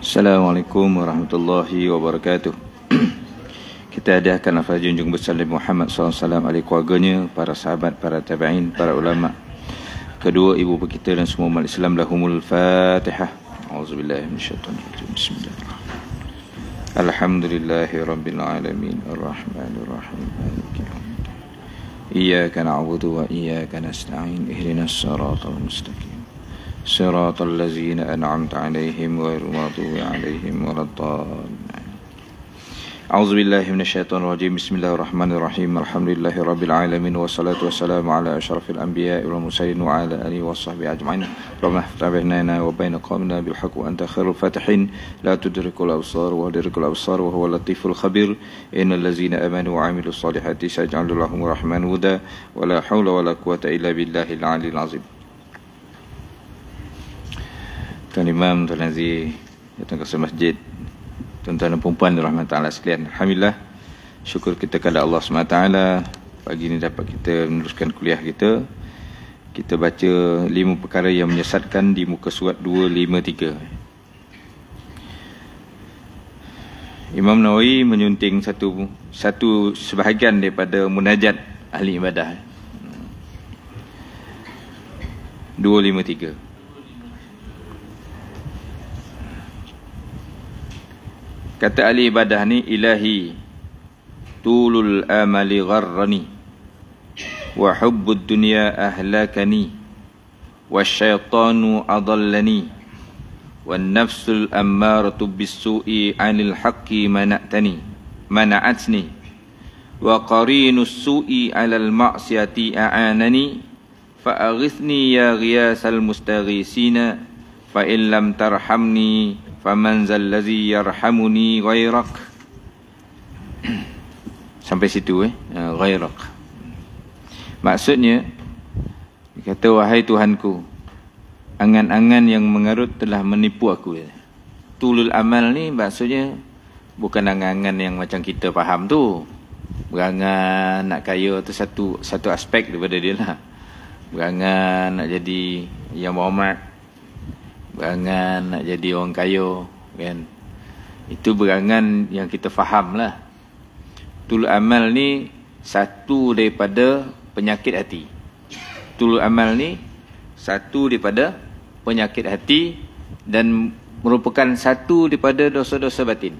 Assalamualaikum warahmatullahi wabarakatuh. Kita hadiahkan lafaz junjung besar Nabi Muhammad SAW, ahli keluarganya, para sahabat, para tabi'in, para ulama, kedua ibu bapa kita dan semua umat Islam. Lahumul Fatihah. A'udzubillahi minasyaitonir rajim. Bismillahirrahmanirrahim. Alhamdulillahi rabbil alamin, arrahmanir rahim, maliki yaumiddin. Iyyaka na'budu wa iyyaka nasta'in. Ihdinas siratal mustaqim. صراط الذين أنعمت عليهم غير المغضوب عليهم ولا الضالين. أعوذ بالله من الشيطان الرجيم. بسم الله الرحمن الرحيم. الحمد لله رب العالمين والصلاة والسلام على أشرف الأنبياء والمرسلين وعلى آله وصحبه أجمعين. ربنا افتح بيننا وبين قومنا بالحق وأنت خير الفاتحين. لا تدرك الأبصار ويدرك الأبصار وهو اللطيف الخبير. إن الذين آمنوا وعملوا الصالحات سيجعل لهم الرحمن هدى ولا حول ولا قوة إلا بالله العلي العظيم. Tuan Imam, Tuan Aziz, Tuan Kasih Masjid, tuan-tuan dan perempuan dirahmati Allah sekalian. Alhamdulillah, syukur kita kepada Allah SWT. Pagi ini dapat kita meneruskan kuliah kita. Kita baca 5 perkara yang menyesatkan di muka surat 253. Imam Nawawi menyunting satu sebahagian daripada munajat ahli ibadah. 253. Kata ahli ibadah ni, ilahi tulul amali gharrani wa hubbud dunya ahlakani wa syaitanu adallani wa nafsul ammaratu bis-su'i 'anil haqqi mana'atni wa qarinus su'i 'alal ma'siyati a'anani fa aghithni ya ghiyasal mustaghisina fa in lam tarhamni faman zallazi yarhamuni ghairak. Sampai situ ghairak. Maksudnya, dia kata, wahai Tuhanku, angan-angan yang mengarut telah menipu aku. Tulul amal ni maksudnya bukan angan-angan yang macam kita faham tu. Berangan nak kaya tu satu aspek daripada dia lah. Berangan nak jadi yang Muhammad, berangan nak jadi orang kaya, kan? Itu berangan yang kita faham lah. Tulul amal ni satu daripada penyakit hati. Tulul amal ni satu daripada penyakit hati dan merupakan satu daripada dosa-dosa batin.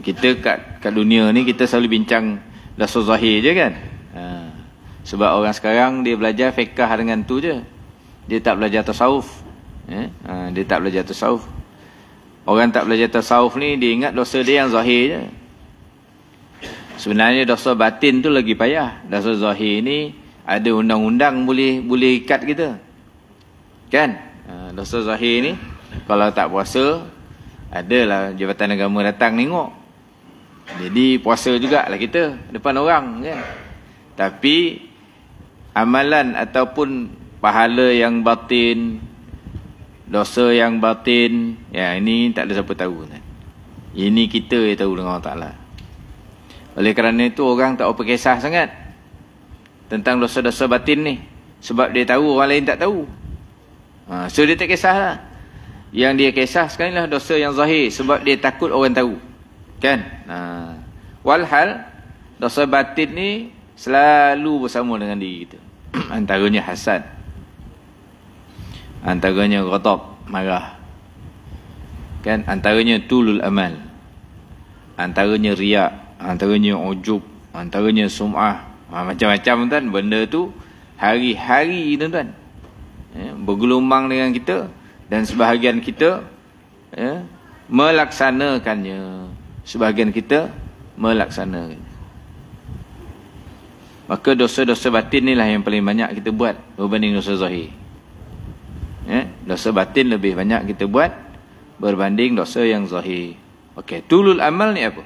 Kita kat dunia ni kita selalu bincang dosa zahir je, kan? Sebab orang sekarang dia belajar fiqh dengan tu je. Dia tak belajar tasawuf. Dia tak belajar tasawuf. Orang tak belajar tasawuf ni, dia ingat dosa dia yang zahir je. Sebenarnya dosa batin tu lagi payah. Dosa zahir ni ada undang-undang boleh ikat kita, kan? Dosa zahir ni, kalau tak puasa, adalah Jabatan Agama datang tengok, jadi puasa jugalah kita depan orang, kan? Tapi amalan ataupun pahala yang batin, dosa yang batin, ya, ini tak ada siapa tahu, kan? Ini kita yang tahu dengan Allah Ta'ala. Oleh kerana itu orang tak apa kisah sangat tentang dosa-dosa batin ni, sebab dia tahu orang lain tak tahu. So dia tak kisahlah. Yang dia kisah sekali lah dosa yang zahir, sebab dia takut orang tahu, kan? Walhal dosa batin ni selalu bersama dengan diri kita. Antaranya hasad, antaranya ghadab, marah, kan? Antaranya tulul amal, antaranya riak, antaranya ujub, antaranya sum'ah. Macam-macam, tuan. Benda tu hari-hari, tuan, bergelombang dengan kita, dan sebahagian kita melaksanakannya, sebahagian kita melaksanakannya. Maka dosa-dosa batin inilah yang paling banyak kita buat berbanding dosa zahir. Dosa batin lebih banyak kita buat berbanding dosa yang zahir. Okey, tulul amal ni apa?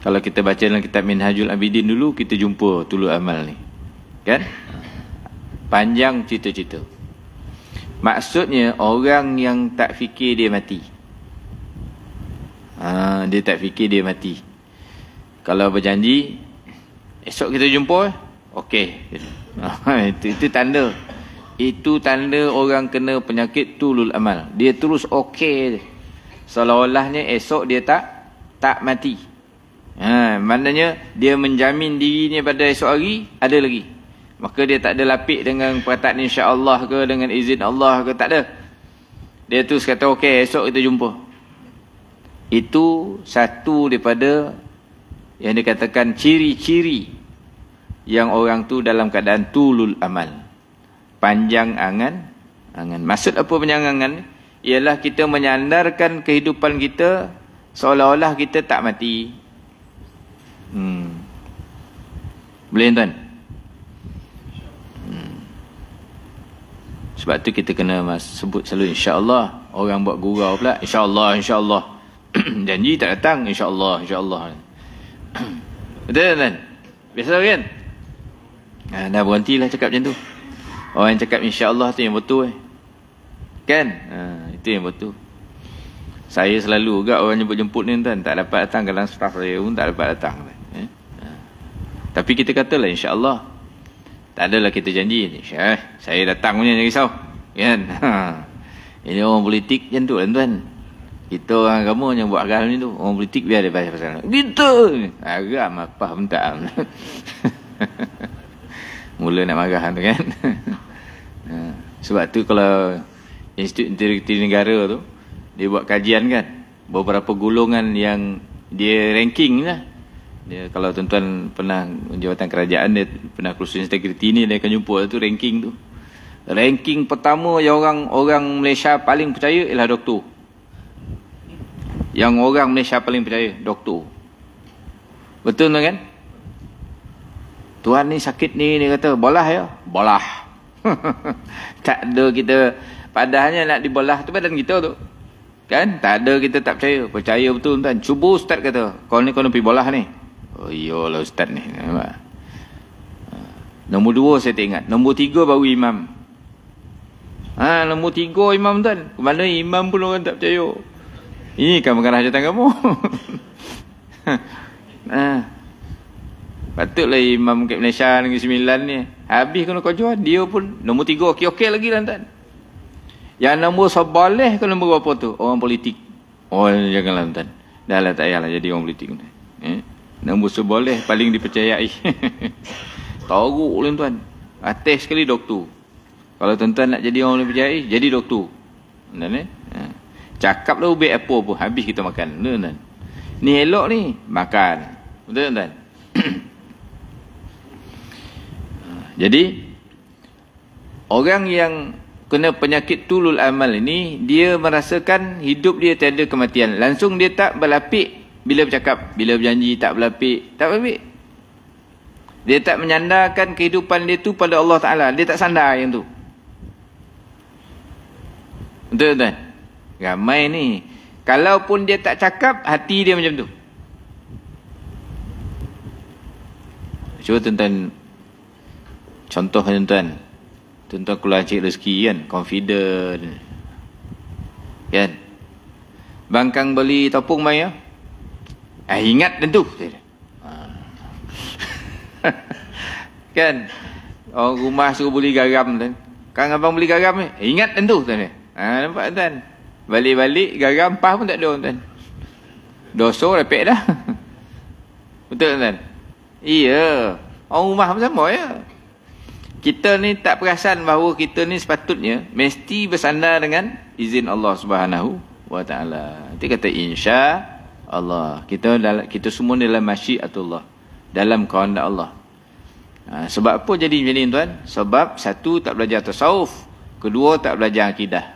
Kalau kita baca dalam kitab Minhajul Abidin dulu, kita jumpa tulul amal ni, kan? Panjang cerita-cerita. Maksudnya orang yang tak fikir dia mati. Dia tak fikir dia mati. Kalau berjanji esok kita jumpa, okey. Itu tanda itu tanda orang kena penyakit tulul amal. Dia terus okey, seolah-olahnya esok dia tak mati. Maknanya dia menjamin dirinya pada esok hari ada lagi. Maka dia tak ada lapik dengan perkataan insya-Allah ke, dengan izin Allah ke, tak ada. Dia terus kata okey, esok kita jumpa. Itu satu daripada yang dikatakan ciri-ciri yang orang tu dalam keadaan tulul amal, panjang angan. Maksud apa panjang angan? Ialah kita menyandarkan kehidupan kita seolah-olah kita tak mati. Boleh tuan? Sebab tu kita kena sebut selalu insya-Allah. Orang buat gurau pula, insya-Allah, insya-Allah. Janji tak datang, insya-Allah, insya-Allah. Betul kan? Biasa kan? Dah berhentilah cakap macam tu. Orang yang cakap insya-Allah tu yang betul kan? Itu yang betul. Saya selalu juga orang jemput-jemput ni tuan, tak dapat datang, kadang staff saya pun tak dapat datang. Tapi kita katalah insya-Allah. Tak adalah kita janji ni, saya datang punya, jangan risau. Kan? Ini orang politik macam tu tuan. Kita orang agama yang buat agama ni tu. Orang politik biar dia pasal. Gitu. Agam apa pun tak. Mula nak marah tu kan. Sebab tu kalau Institut Integrititi Negara tu, dia buat kajian kan, beberapa golongan yang dia ranking lah. Dia, kalau tuan-tuan pernah jawatan kerajaan, dia pernah kursus integriti ni, dia akan jumpa tu ranking tu. Ranking pertama yang orang Malaysia paling percaya ialah doktor. Yang orang Malaysia paling percaya doktor. Betul kan? Tuan ni sakit ni, dia kata bolah ya, bolah. Tak ada kita, padahalnya nak dibolah tu badan kita tu. Kan? Tak ada, kita tak percaya. Percaya betul tuan. Cuba ustaz kata, kau ni kau nak pergi bolah ni. Oh iyalah ustaz ni. Nampak? Nombor 2 saya tak ingat. Nombor 3 baru imam. Nombor 3 imam tuan. Kemana imam pun orang tak percaya. Ini kan bukan hajatan kamu. Patutlah imam kat Malaysia Negeri Sembilan ni. Habis kena kojuan. Dia pun nombor 3 okey-okey lagi lah tuan. Yang nombor seboleh ke nombor berapa tu? Orang politik. Oh janganlah tuan. Dah lah tak payahlah jadi orang politik. Nombor seboleh paling dipercayai. Teruk lah tuan. Atas sekali doktor. Kalau tuan-tuan nak jadi orang dipercayai, jadi doktor. Tuan cakap lah ubik apa pun, habis kita makan. Tuan. Ni elok ni, makan. Betul tuan? Jadi orang yang kena penyakit tulul amal ini, dia merasakan hidup dia tiada kematian. Langsung dia tak berlapik bila bercakap, bila berjanji tak berlapik, tak berlapik. Dia tak menyandarkan kehidupan dia tu pada Allah Ta'ala. Dia tak sandar yang tu. Betul tuan? Ramai ni, kalaupun dia tak cakap, hati dia macam tu. Cuba tuan-tuan contoh tuan-tuan. Tuan-tuan keluar cari rezeki kan, confident kan. Bangkang beli topung mai ya. Ingat tentu. Kan. Orang rumah suruh beli garam tuan. Kang abang beli garam ni. Ingat tentu tuan. Nampak tuan. Balik-balik garam pah pun tak ada tuan. Dosa repek dah. Betul tuan? Iya. Orang rumah pun sama ya. Kita ni tak perasan bahawa kita ni sepatutnya mesti bersandar dengan izin Allah Subhanahu wa taala. Dia kata insya Allah. Kita semua dalam masyiatullah, dalam kehendak Allah. Sebab apa jadi macam ni tuan? Sebab satu, tak belajar tasawuf. Kedua, tak belajar akidah.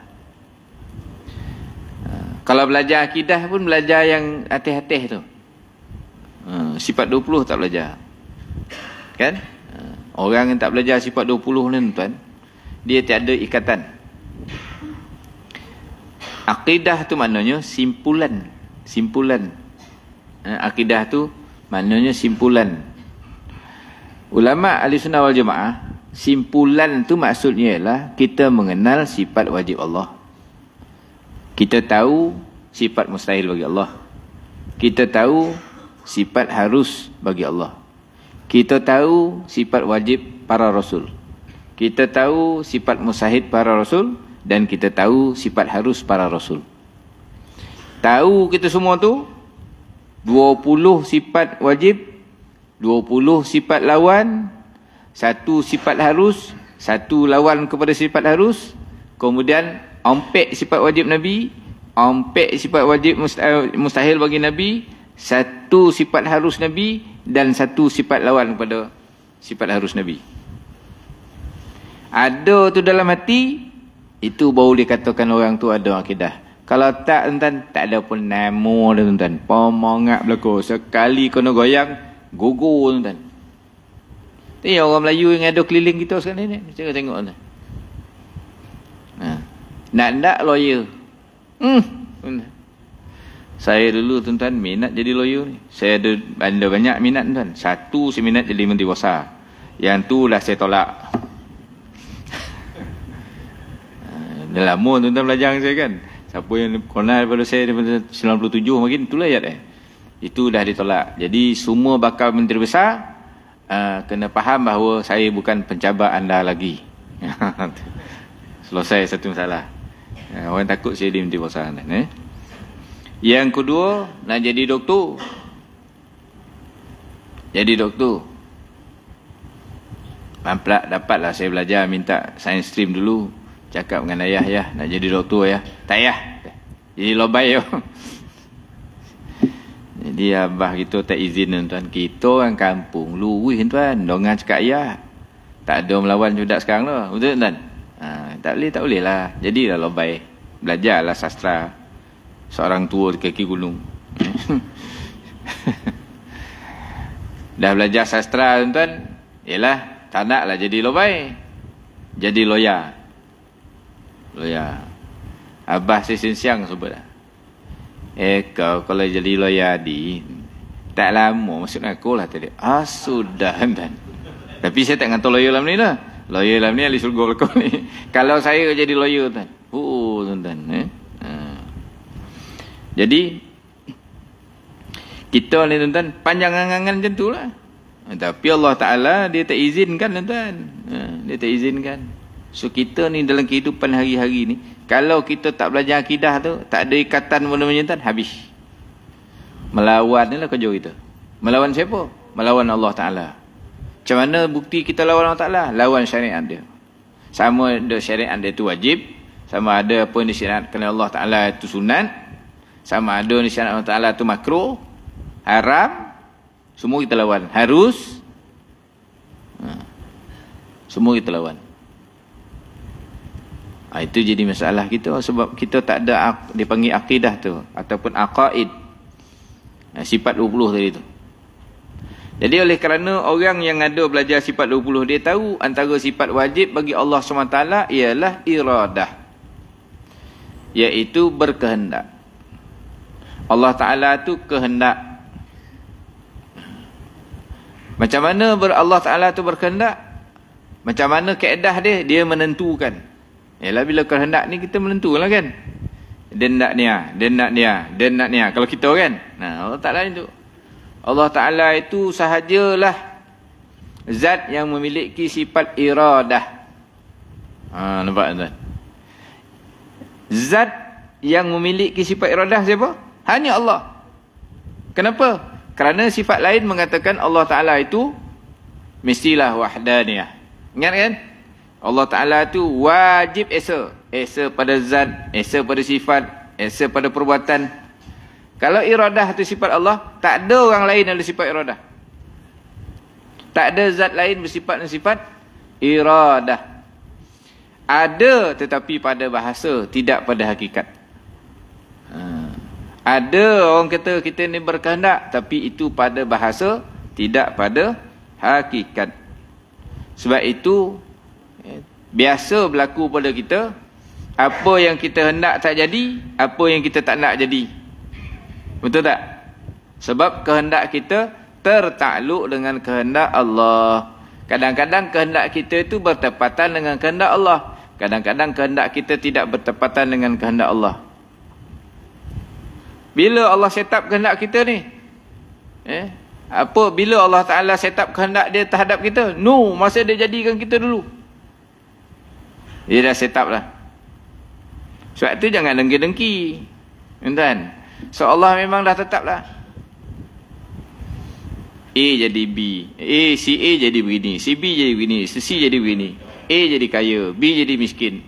Kalau belajar akidah pun belajar yang hatih-hatih tu. Sifat 20 tak belajar. Kan? Orang yang tak belajar sifat 20 ni tuan, dia tiada ikatan. Akidah tu maknanya simpulan. Simpulan. Akidah tu maknanya simpulan. Ulama Ahli Sunnah wal Jamaah, simpulan tu maksudnya ialah kita mengenal sifat wajib Allah. Kita tahu sifat mustahil bagi Allah. Kita tahu sifat harus bagi Allah. Kita tahu sifat wajib para rasul. Kita tahu sifat mustahid para rasul dan kita tahu sifat harus para rasul. Tahu kita semua tu 20 sifat wajib, 20 sifat lawan, 1 sifat harus, 1 lawan kepada sifat harus, kemudian 4 sifat wajib Nabi, 4 sifat wajib mustahil bagi Nabi, 1 sifat harus Nabi dan 1 sifat lawan kepada sifat harus Nabi. Ada tu dalam hati, itu baru dikatakan orang tu ada akidah. Kalau tak, tuan-tuan, tak ada pun nama dia, tuan-tuan. Pemangat belakang. Sekali kena goyang, gugur, tuan-tuan. Tengok orang Melayu yang ada keliling kita sekarang ni. Tengok, tuan-tuan. Nak lawyer. Saya dulu, tuan-tuan, minat jadi lawyer ni. Saya ada banyak minat, tuan-tuan. Satu saya minat jadi menteri besar. Yang tu lah saya tolak. Dah lama tuan-tuan belajar dengan saya kan. Siapa yang kenal daripada saya daripada 97 mungkin itulah ayat itu dah ditolak. Jadi semua bakal menteri besar kena faham bahawa saya bukan pencabar anda lagi. Selesai satu masalah. Orang takut saya jadi menteri besar kan. Yang kedua, nak jadi doktor. Jadi doktor. Dapatlah saya belajar, minta science stream dulu. Cakap dengan ayah, ya, nak jadi doktor ya. Tak payah. Jadi lobai yo. Jadi abah kita tak izin tuan. Kita orang kampung, luwih tuan. Dongan cakap ayah. Tak ada melawan budak sekarang lah. Betul tuan? Tak boleh lah. Jadilah lobai. Belajarlah sastra. Seorang tua di kaki gunung. Dah belajar sastra tuan. Yalah, tak naklah jadi lobai. Jadi lawyer. Lawyer. Abah saya siang sebut lah. Kau kalau jadi lawyer tak lama masuk aku lah tadi. Sudah kan. Tapi saya tak ngata lawyer dalam ni lah. Lawyer dalam ni ahli surga kau ni. Kalau saya jadi lawyer tuan. Tuan-tuan. Jadi kita ni tuan-tuan panjang angan-angan macam tu lah. Tapi Allah Ta'ala dia tak izinkan tuan-tuan. Dia tak izinkan. So kita ni dalam kehidupan hari-hari ni, kalau kita tak belajar akidah tu, tak ada ikatan benda-benda tuan, habis. Melawan ni lah kerja kita. Melawan siapa? Melawan Allah Ta'ala. Macam mana bukti kita lawan Allah Ta'ala? Lawan syariat dia. Sama ada syariat dia tu wajib, sama ada apa yang disyariatkan Allah Ta'ala itu sunat, sama ada yang disyariatkan Allah Ta'ala itu makruh, haram, semua kita lawan. Harus, semua kita lawan. Itu jadi masalah kita sebab kita tak ada dipanggil akidah tu ataupun aqaid. Sifat 20 tadi tu. Jadi oleh kerana orang yang ada belajar sifat 20 dia tahu antara sifat wajib bagi Allah SWT ialah iradah. Iaitu berkehendak. Allah Ta'ala tu kehendak. Macam mana Allah Ta'ala tu berkehendak? Macam mana kaedah dia? Dia menentukan. Yalah bila kehendak ni kita menentukan lah kan. Dia nak niat, dia nak niat, dia nak niat. Kalau kita kan. Allah Ta'ala itu. Allah Ta'ala itu sahajalah zat yang memiliki sifat iradah. Nampak tuan? Zat yang memiliki sifat iradah siapa? Hanya Allah. Kenapa? Kerana sifat lain mengatakan Allah Ta'ala itu mestilah wahdaniyah. Ingat kan? Allah Ta'ala tu wajib esa. Esa pada zat, esa pada sifat, esa pada perbuatan. Kalau iradah tu sifat Allah, tak ada orang lain ada sifat iradah. Tak ada zat lain bersifat dan sifat iradah. Ada tetapi pada bahasa, tidak pada hakikat. Ada orang kata kita ni berkehendak, tapi itu pada bahasa, tidak pada hakikat. Sebab itu biasa berlaku pada kita, apa yang kita hendak tak jadi, apa yang kita tak nak jadi. Betul tak? Sebab kehendak kita tertakluk dengan kehendak Allah. Kadang-kadang kehendak kita itu bertepatan dengan kehendak Allah. Kadang-kadang kehendak kita tidak bertepatan dengan kehendak Allah. Bila Allah set up kehendak kita ni? Bila Allah Ta'ala set up kehendak dia terhadap kita? Masa dia jadikan kita dulu. Dia dah set up lah. Sebab tu jangan dengki-dengki. Tuan. So Allah memang dah tetap lah. A jadi B. Si A jadi begini. Si B jadi begini. Si C jadi begini. A jadi kaya. B jadi miskin.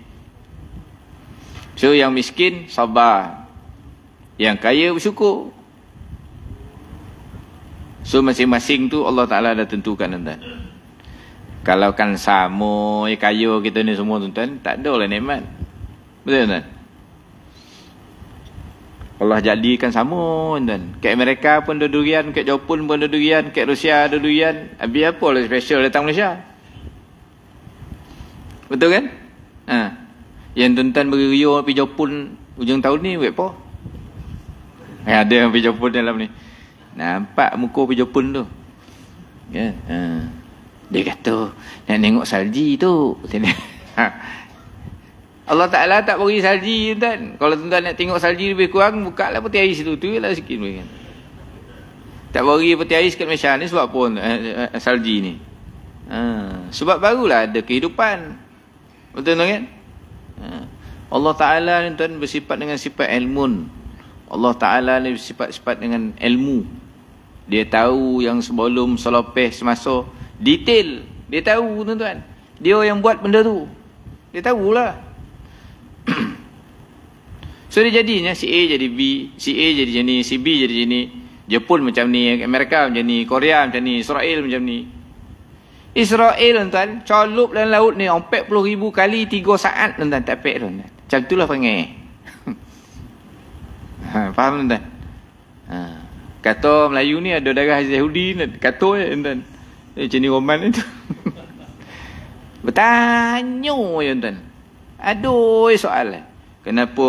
So yang miskin sabar. Yang kaya bersyukur. So masing-masing tu Allah Ta'ala dah tentukan, tuan-tuan. Kalau kan sama kaya kita ni semua, tuan-tuan, tak ada lah nikmat. Betul, tuan-tuan? Allah jadikan sama, tuan-tuan. Kat Amerika pun ada durian, kat Jepun pun ada durian, kat Rusia ada durian. Habis apa lah special datang Malaysia? Betul kan? Yang tuan-tuan beriyo pergi Jepun hujung tahun ni, buat apa? Ada yang pergi Jepun dalam ni. Nampak muka pergi Jepun tu. Ya. Dia kata, nak tengok salji tu. Allah Ta'ala tak bagi salji, tuan. Kalau tuan nak tengok salji lebih kurang, buka lah peti ais tu. Tu lah sikit. Tak bagi peti ais kat Malaysia ni sebab apa salji ni? Sebab barulah ada kehidupan. Betul kan? Allah Ta'ala ni, tuan, bersifat dengan sifat ilmun. Allah Ta'ala ni bersifat-sifat dengan ilmu. Dia tahu yang sebelum, selepas, semasa. Detail. Dia tahu, tuan-tuan. Dia yang buat benda tu. Dia tahulah. So dia jadinya si A jadi B, si A jadi ni, si B jadi ni. Jepun macam ni, Amerika macam ni, Korea macam ni, Israel macam ni. Israel, tuan, colup dalam laut ni 40,000 kali 3 saat, tuan, tak pek, tuan. Macam itulah perangai. Faham, tuan? Kata Melayu ni ada darah Yahudi, kata je, tuan. Macam ni Roman itu. Bertanya je, tuan. Aduh soal. Kenapa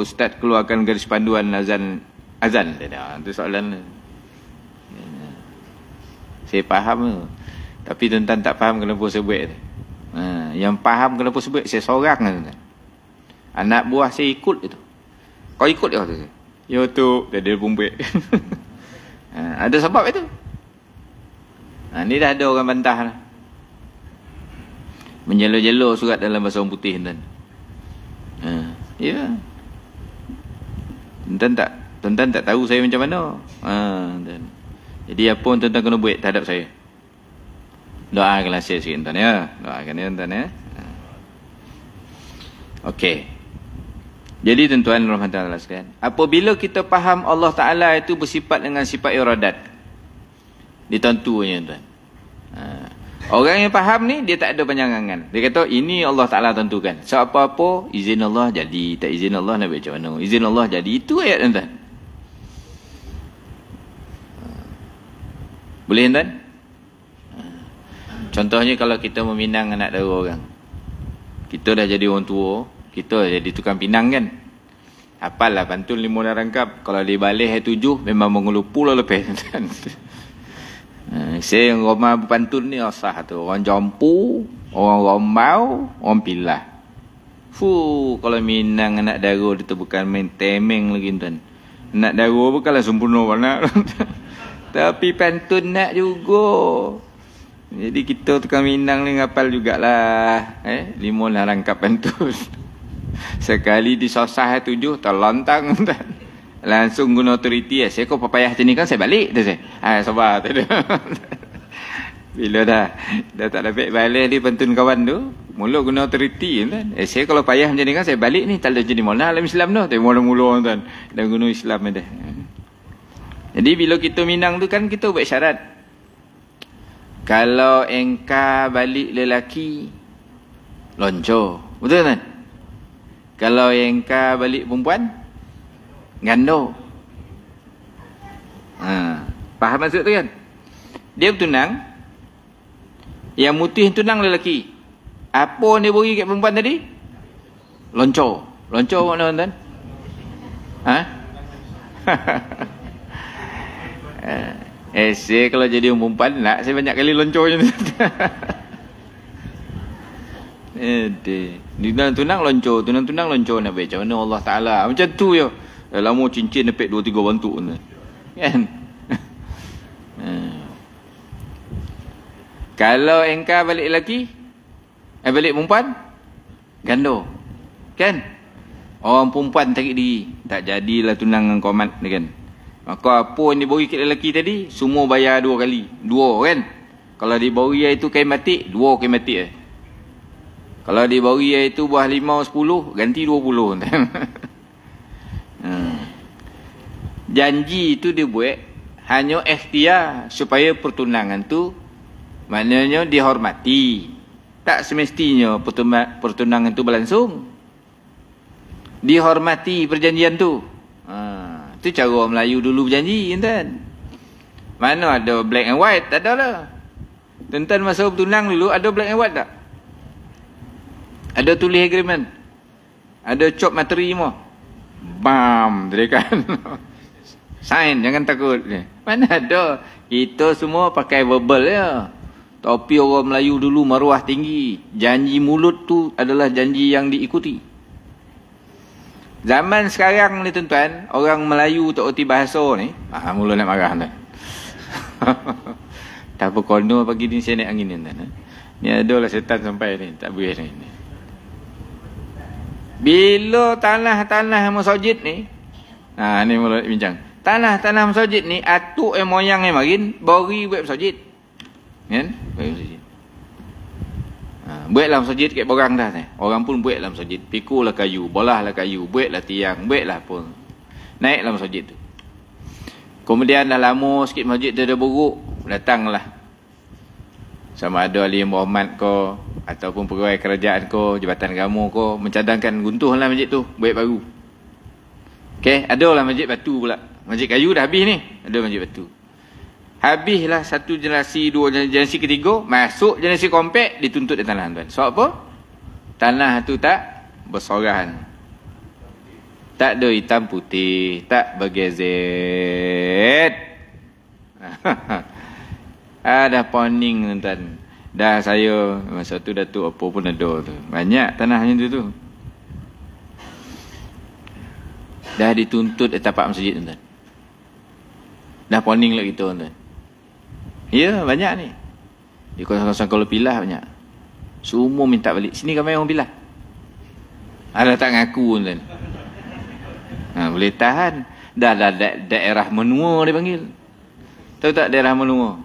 ustaz keluarkan garis panduan azan? Itu soalan. Saya faham tu. Tapi tuan-tuan tak faham kenapa saya buat tu. Yang faham kenapa saya buat, saya seorang lah, tuan. Anak buah saya ikut itu. Kau ikut dia kata. Ya tu, dia pun buat. Ada sebab itu. Ni dah ada orang bantah lah. Menjelo-jelo surat dalam bahasa orang putih, tuan. Ya. Tuan-tuan tak tahu saya macam mana. Tuan. Jadi apa tuan-tuan kena buat terhadap saya? Doakanlah saya sikit, tuan, ya. Doakan ya, tuan, ya. Okey. Jadi tuan-tuan rahmatullah sekalian, apabila kita faham Allah Ta'ala itu bersifat dengan sifat iradat, ditentunya, tuan. Orang yang faham ni, dia tak ada panjangan. Dia kata, ini Allah Ta'ala tentukan. So, apa-apa, izin Allah jadi. Tak izin Allah, nak macam mana? Izin Allah jadi. Itu ayat, tuan. Boleh, tuan? Contohnya, kalau kita meminang anak dara orang. Kita dah jadi orang tua. Kita jadi tukang pinang, kan? Apalah, pantun 5 dah rangkap. Kalau dia balik hari 7, memang mengelupu lah lepas, tuan. Saya yang Roma berpantun ni asah tu. Orang jampu, orang romau, orang pilah. Kalau minang anak dara dia tu bukan main temeng lagi, tuan. Anak dara bukanlah sempurna banyak. Tapi pantun nak juga. Jadi kita tukang minang ni ngapal jugalah. 5 lah rangkap pantun. Sekali disosah 7 terlontang, tuan. Langsung guna autoriti. Saya kau papayah macam ni kan, saya balik tu saya. Sabar tu. Bila dah tak dapat balik dia pantun kawan tu, mula guna autoriti, kan. Saya kalau payah macam ni kan, saya balik ni tak ada jadi mana dalam Islam tu. Tapi mula-mula, tuan, dah guna Islam dah. Jadi bila kita minang tu kan, kita buat syarat. Kalau engkau balik lelaki, lonco. Betul, kan? Kalau engkau balik perempuan, gando. Faham maksud tu, kan? Dia bertunang. Yang mutih tunang lelaki. Apa dia beri kat perempuan tadi? Lonco. Lonco mana, tuan? Saya kalau jadi perempuan nak, saya banyak kali lonco je. Tunang lonco. Tunang lonco nak baca mana Allah Ta'ala. Macam tu je. Lama cincin dapat 2-3 bentuk, kan? Kalau engkau balik lelaki, balik perempuan, Gando. Kan? Orang perempuan tarik diri. Tak jadilah tunang dengan komat kan. Maka apa yang diberi kat lelaki tadi, semua bayar 2 kali. 2 kan? Kalau diberi itu kain batik, 2 kain batik. Kalau diberi itu buah 5 10, ganti 20. Janji itu dia buat hanya ikhtiar supaya pertunangan tu maknanya dihormati. Tak semestinya pertunangan tu berlangsung. Dihormati perjanjian tu. Itu cara orang Melayu dulu berjanji, tuan. Mana ada black and white? Tak ada lah. Tuan masa bertunang dulu ada black and white tak? Ada tulis agreement. Ada cop materi semua. Bam, dia kan. Sign, jangan takut. Mana ada. Kita semua pakai verbal ya. Tapi orang Melayu dulu maruah tinggi. Janji mulut tu adalah janji yang diikuti. Zaman sekarang ni tuan-tuan, orang Melayu tak erti bahasa ni. Mula nak marah tuan. Tak apa kono pagi ni saya naik angin ni tuan. Ni adalah setan sampai ni, tak boleh ni. Bila tanah-tanah masjid ni, ni mula bincang. Tanah-tanah masjid ni atuk moyang marin beri buat masjid. Kan? Buat masjid. Buatlah masjid kat borang dah ni. Orang pun buatlah masjid. Pikulah kayu, bolahlah kayu, buatlah tiang, buatlah pun. Naiklah masjid tu. Kemudian dah lama sikit masjid tu dah buruk, datanglah sama ada ahli Muhammad ko ataupun pegawai kerajaan ko, jabatan agama ko mencadangkan guntuhlah masjid tu, buat baru. Okey, adalah masjid batu pula. Masjid kayu dah habis ni, ada masjid batu. Habislah satu generasi, dua generasi, ketiga, masuk generasi kompak, dituntut di tanah tuan. Sebab apa? Tanah tu tak bersorahan. Tak ada hitam putih, tak bergezet. Dah poning tuan. Dah saya masa tu Datuk apa pun ada tu. Banyak tanahnya tu. Dah dituntut di tapak masjid tuan. Dah poning lah kita tuan. Ya, banyak ni. Di kawasan Kuala Pilah banyak. Semua minta balik. Sini ramai orang Pilah. Ada tak ngaku tuan. Boleh tahan. Dah daerah menua dia panggil. Tahu tak daerah menua?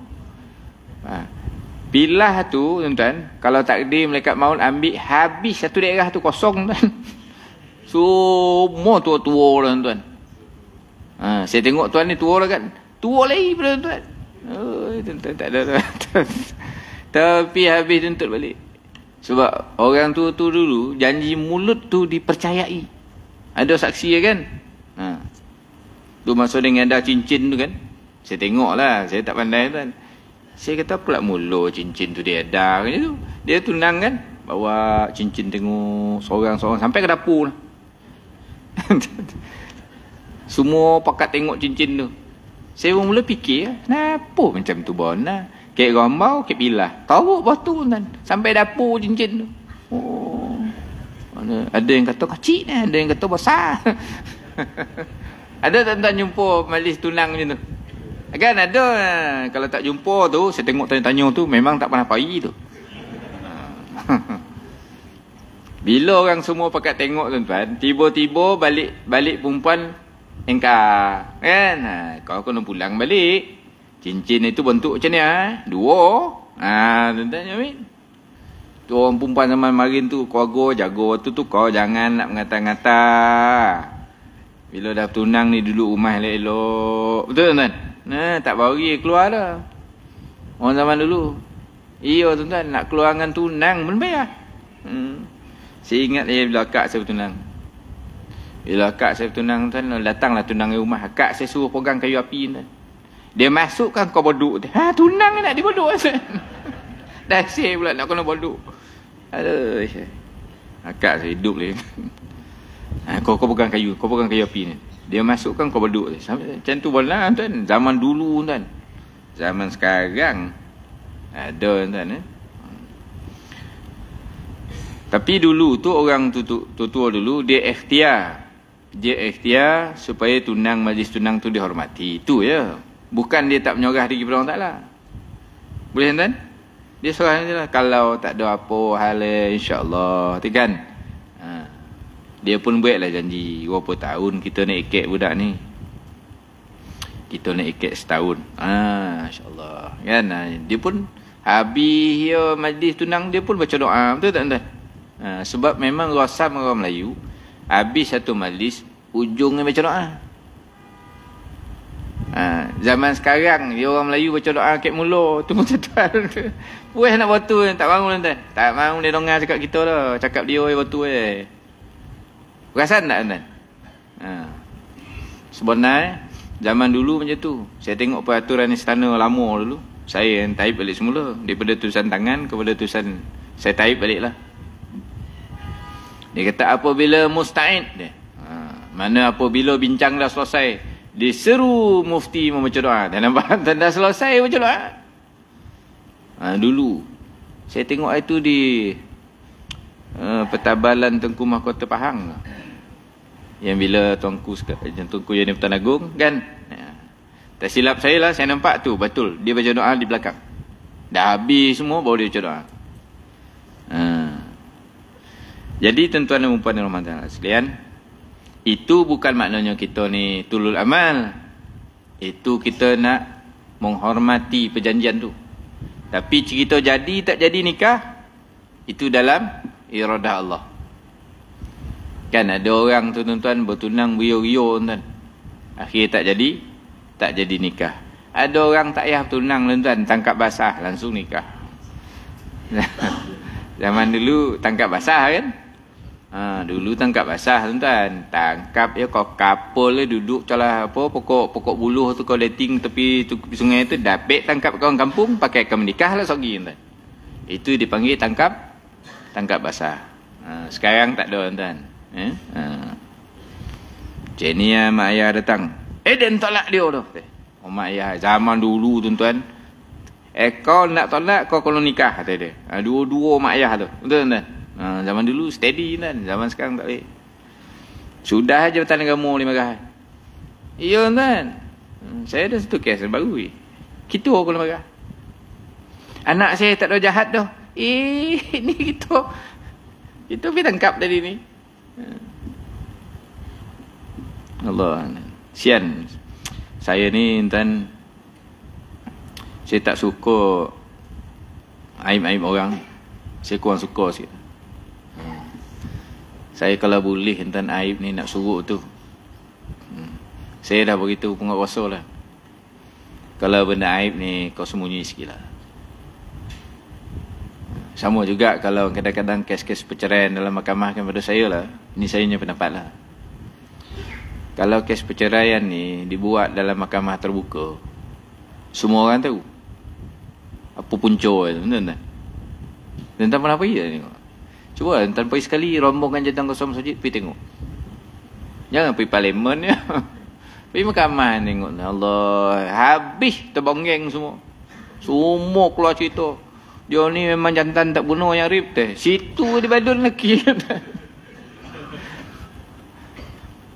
Pilah tu tuan-tuan, kalau takdir malaikat maut ambil habis satu daerah tu kosong tuan. Semua tua-tua tuan-tuan. Saya tengok tuan ni tua lah kan. Tua lagi pada tuan. Tuan-tuan tak ada tuan. Tapi habis tuntut balik. Sebab orang tu dulu janji mulut tu dipercayai. Ada saksi ya kan? Tu masa dengan ada cincin tu kan. Saya tengok lah. Saya tak pandai tuan. Saya kata pula mula cincin tu dia ada kan tu. Dia tunang kan. Bawa cincin tengok seorang-seorang sampai ke dapur lah. Semua pakat tengok cincin tu. Saya pun mula fikir. Kenapa macam tu bona? Kek rambau, kek pilah. Tahu batu tuan. Sampai dapur cincin tu. Oh. Ada yang kata kecil ni. Ada yang kata besar. Ada tuan-tuan jumpa majlis tunang macam tu? Kan ada. Kalau tak jumpa tu, saya tengok tanya-tanya tu, memang tak pernah pergi tu. Bila orang semua pakat tengok tuan-tuan, tiba-tiba balik perempuan engkar. Kan? Kau kena pulang balik. Cincin itu bentuk macam ni. Dua. Tuan-tuan Amin. Tu orang perempuan zaman marin tu, keluarga jaga tu kau jangan nak mengata-ngata. Bila dah tunang ni duduk rumah elok-elok. Betul tuan-tuan? Tak bagi keluar dah. Orang zaman dulu. Iya tuan-tuan, nak keluar dengan tunang pun bayar. Saya ingat bila akak saya bertunang. Bila akak saya bertunang tuan, datanglah tunang di rumah. Akak saya suruh pegang kayu api tuan. Dia masukkan kau boduk tu. Tunang nak diboduk tuan. Dah saya pula nak kena boduk. Aduh. Akak saya hidup lagi. Kau pegang kayu api ni. Dia masukkan kau beduk. Macam tu bola tuan. Zaman dulu tuan. Zaman sekarang ada tuan. Tapi dulu tu orang tua dulu dia ikhtiar. Dia ikhtiar supaya tunang majlis tunang tu dihormati. Itu ya. Bukan dia tak menyorah diri kepada Allah Taala. Boleh tuan? Dia serah je lah. Kalau tak ada apa hal insya-Allah. Kan? Dia pun buatlah janji berapa tahun kita nak ikat budak ni. Kita nak ikat setahun. InsyaAllah. Kan? Dia pun habis ya majlis tunang dia pun baca doa. Betul tak tuan? Sebab memang rasam orang Melayu, habis satu majlis, ujungnya baca doa. Zaman sekarang dia orang Melayu baca doa kek mula tu pun satu hal. Puas nak batu tak bangun tuan. Tak bangun dia dengar cakap kita dah. Cakap dia batu perasan tak tuan? Sebenarnya zaman dulu macam tu. Saya tengok peraturan istana lama dulu. Saya yang type balik semula. Daripada tulisan tangan kepada tulisan, saya type balik lah. Dia kata apabila musta'id dia. Mana apabila bincang dah selesai, diseru mufti membaca doa. Dan nampak dah selesai baca doa. Dulu saya tengok itu di Pertabalan Tengku Mahkota Pahang. Yang bila tuanku jadi Pertuan Agong kan. Tak silap saya lah, saya nampak tu betul. Dia baca doa di belakang. Dah habis semua baru dia baca doa. Jadi tuan-tuan dan puan Ramadan sekalian, itu bukan maknanya kita ni tulul amal. Itu kita nak menghormati perjanjian tu. Tapi cerita jadi tak jadi nikah, itu dalam iradah Allah. Kan ada orang tu tuan-tuan bertunang beriuk-riuk tuan. Akhir tak jadi nikah. Ada orang tak payah bertunang tuan, tangkap basah langsung nikah. Zaman dulu tangkap basah kan? Dulu tangkap basah tuan-tuan. Tangkap ya kau kapal duduk calah apa pokok buluh tu kau dating tepi sungai tu dapat tangkap kawan kampung pakai ke menikah lah sogi tuan. Itu dipanggil tangkap basah. Sekarang tak ada tuan. Macam ni mak ayah datang. Dan tolak dia tu. Mak ayah zaman dulu tuan-tuan. Kau nak tolak kau kalau nikah kata dia. Dua-dua mak ayah tu. Betul tuan. Zaman dulu steady kan. Zaman sekarang tak boleh. Sudah Jabatan Agama boleh marah. Ya kan. Saya ada satu kes baru ni. Kita kalau marah. Anak saya tak ada jahat dah. Ni kita pergi tangkap tadi ni. Allah. Sian. Saya ni tuan, saya tak suka aib-aib orang. Saya kurang suka sikit. Saya kalau boleh tuan aib ni nak suruh tu. Saya dah beritahu penguasa lah. Kalau benda aib ni kau sembunyi sikit lah. Sama juga kalau kadang-kadang kes-kes perceraian dalam mahkamah kan pada saya lah. Ini saya punya pendapat lah. Kalau kes perceraian ni dibuat dalam mahkamah terbuka, semua orang tahu apa punca dia, betul tak? Dan tak pernah pergi tengok. Cuba tanpa sekali rombongan Jabatan Kosong Masjid pergi tengok. Jangan pergi parlimen ya. Pergi mahkamah tengok. Allah, habis terbonggeng semua. Semua keluar cerita. Dia ni memang jantan tak bunuh yang rip teh. Situ di badun lelaki.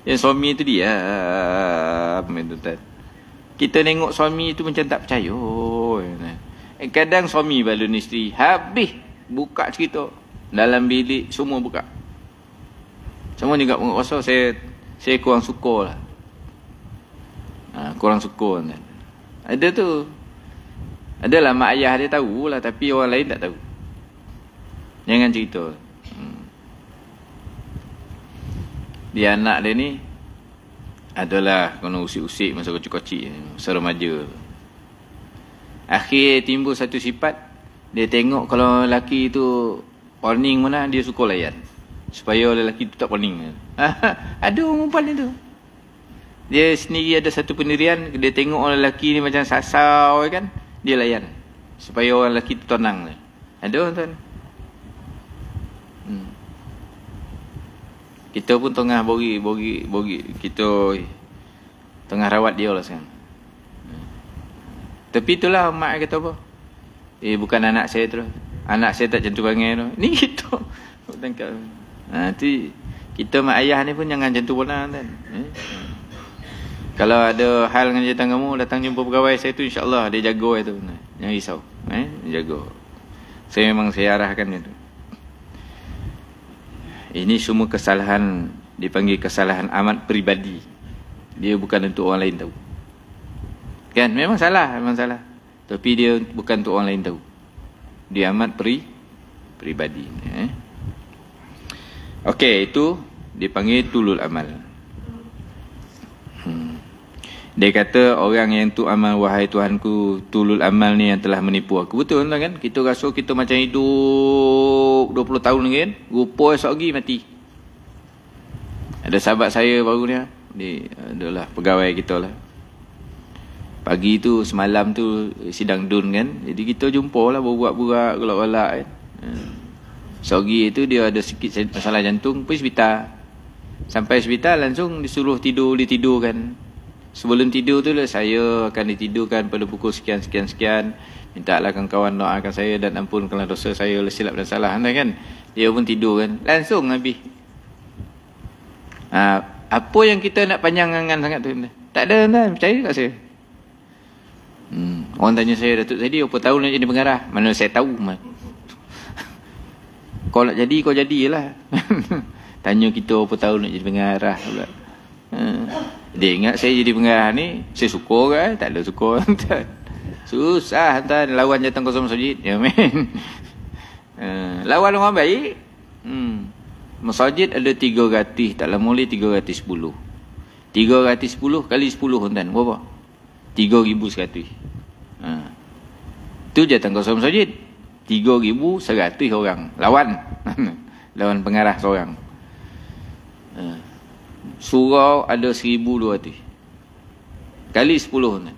Yang suami tu dia. Kita tengok suami tu macam tak percaya. Kadang suami balun isteri. Habis buka cerita. Dalam bilik semua buka. Semua juga rasa saya kurang suka lah. Kurang suka. Ada tu. Adalah mak ayah dia tahu lah. Tapi orang lain tak tahu. Jangan cerita. Dia anak dia ni adalah kena usik-usik masa kecil-kecil, masa remaja. Akhir timbul satu sifat, dia tengok kalau lelaki tu warning mana, dia suka layan. Supaya lelaki tu tak warning. Ada orang perempuan tu. Dia sendiri ada satu pendirian, dia tengok orang lelaki ni macam sasau kan, dia layan. Supaya orang lelaki tu tenang. Ada orang tuan. Kita pun tengah bogi kita tengah rawat dia lah sekarang. Tapi itulah mak kata apa? Bukan anak saya tu. Anak saya tak jantung bangai tu. Ni kita. Nanti kita mak ayah ni pun jangan jantung bola kan. Kalau ada hal dengan Jabatan Agama datang jumpa pegawai saya tu, insya-Allah dia jaga itu. Jangan risau. Dia jaga. Saya memang saya arahkan dia tu. Ini semua kesalahan, dipanggil kesalahan amat peribadi. Dia bukan untuk orang lain tahu. Kan? Memang salah. Tapi dia bukan untuk orang lain tahu. Dia amat peribadi. Okey, itu dipanggil tulul amal. Dia kata orang yang tu amal, wahai Tuhanku, tulul amal ni yang telah menipu aku. Betul kan? Kita rasa kita macam hidup 20 tahun lagi kan? Rupa esok lagi mati. Ada sahabat saya baru ni, dia adalah pegawai kita lah. Pagi tu, semalam tu sidang dun kan. Jadi kita jumpa lah, berbuat-buat, gelak-gelak kan. Esok lagi tu dia ada sikit masalah jantung, pergi hospital. Sampai hospital langsung disuruh ditidurkan. Sebelum tidur tu lah, saya akan ditidurkan pada pukul sekian. Mintalah kawan-kawan doakan saya dan ampunkanlah dosa saya silap dan salah kan. Dia pun tidur kan. Langsung habis. Apa yang kita nak panjang angan sangat tu? Tak ada kan? Percaya tak saya? Orang tanya saya, Datuk Zaidi, berapa tahun nak jadi pengarah? Mana saya tahu. Kau nak jadi, kau jadilah. Tanya kita berapa tahun nak jadi pengarah pula. Dia ingat saya jadi pengarah ni, saya suka kan? Tak ada suka. Susah hantar lawan Jatan Kosong Masjid. Ya men. Lawan orang baik. Masjid ada 300, tak lama boleh 310. 310 kali 10 hantar. Berapa? 3,100. Tu Jatan Kosong Masjid. 3,100 orang lawan. Lawan pengarah seorang. Surau ada 1,200 kali 10 kan?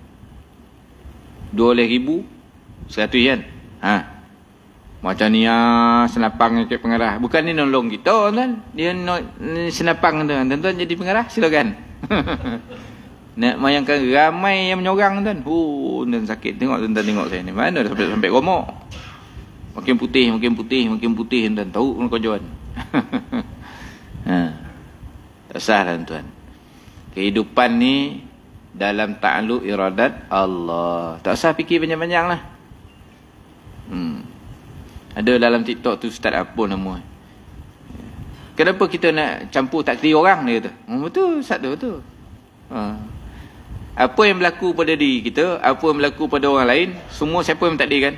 12,100 kan? Macam ni senapang ke pengarah. Bukan ni nolong kita kan? Dia senapang tu kan? Tuan-tuan jadi pengarah silakan. Nak bayangkan ramai yang menyorang tuan. Dan sakit. Tengok tuan-tuan, tengok saya ni. Mana dah sampai romok. Makin putih tuan. Tahu kau tak sah lah tuan. Kehidupan ni dalam ta'alluq iradat Allah. Tak usah fikir panjang-panjang lah. Ada dalam TikTok tu ustaz apa nama. Kenapa kita nak campur takdir orang dia kata. Betul ustaz tu betul. Apa yang berlaku pada diri kita, apa yang berlaku pada orang lain, semua siapa yang mentakdirkan?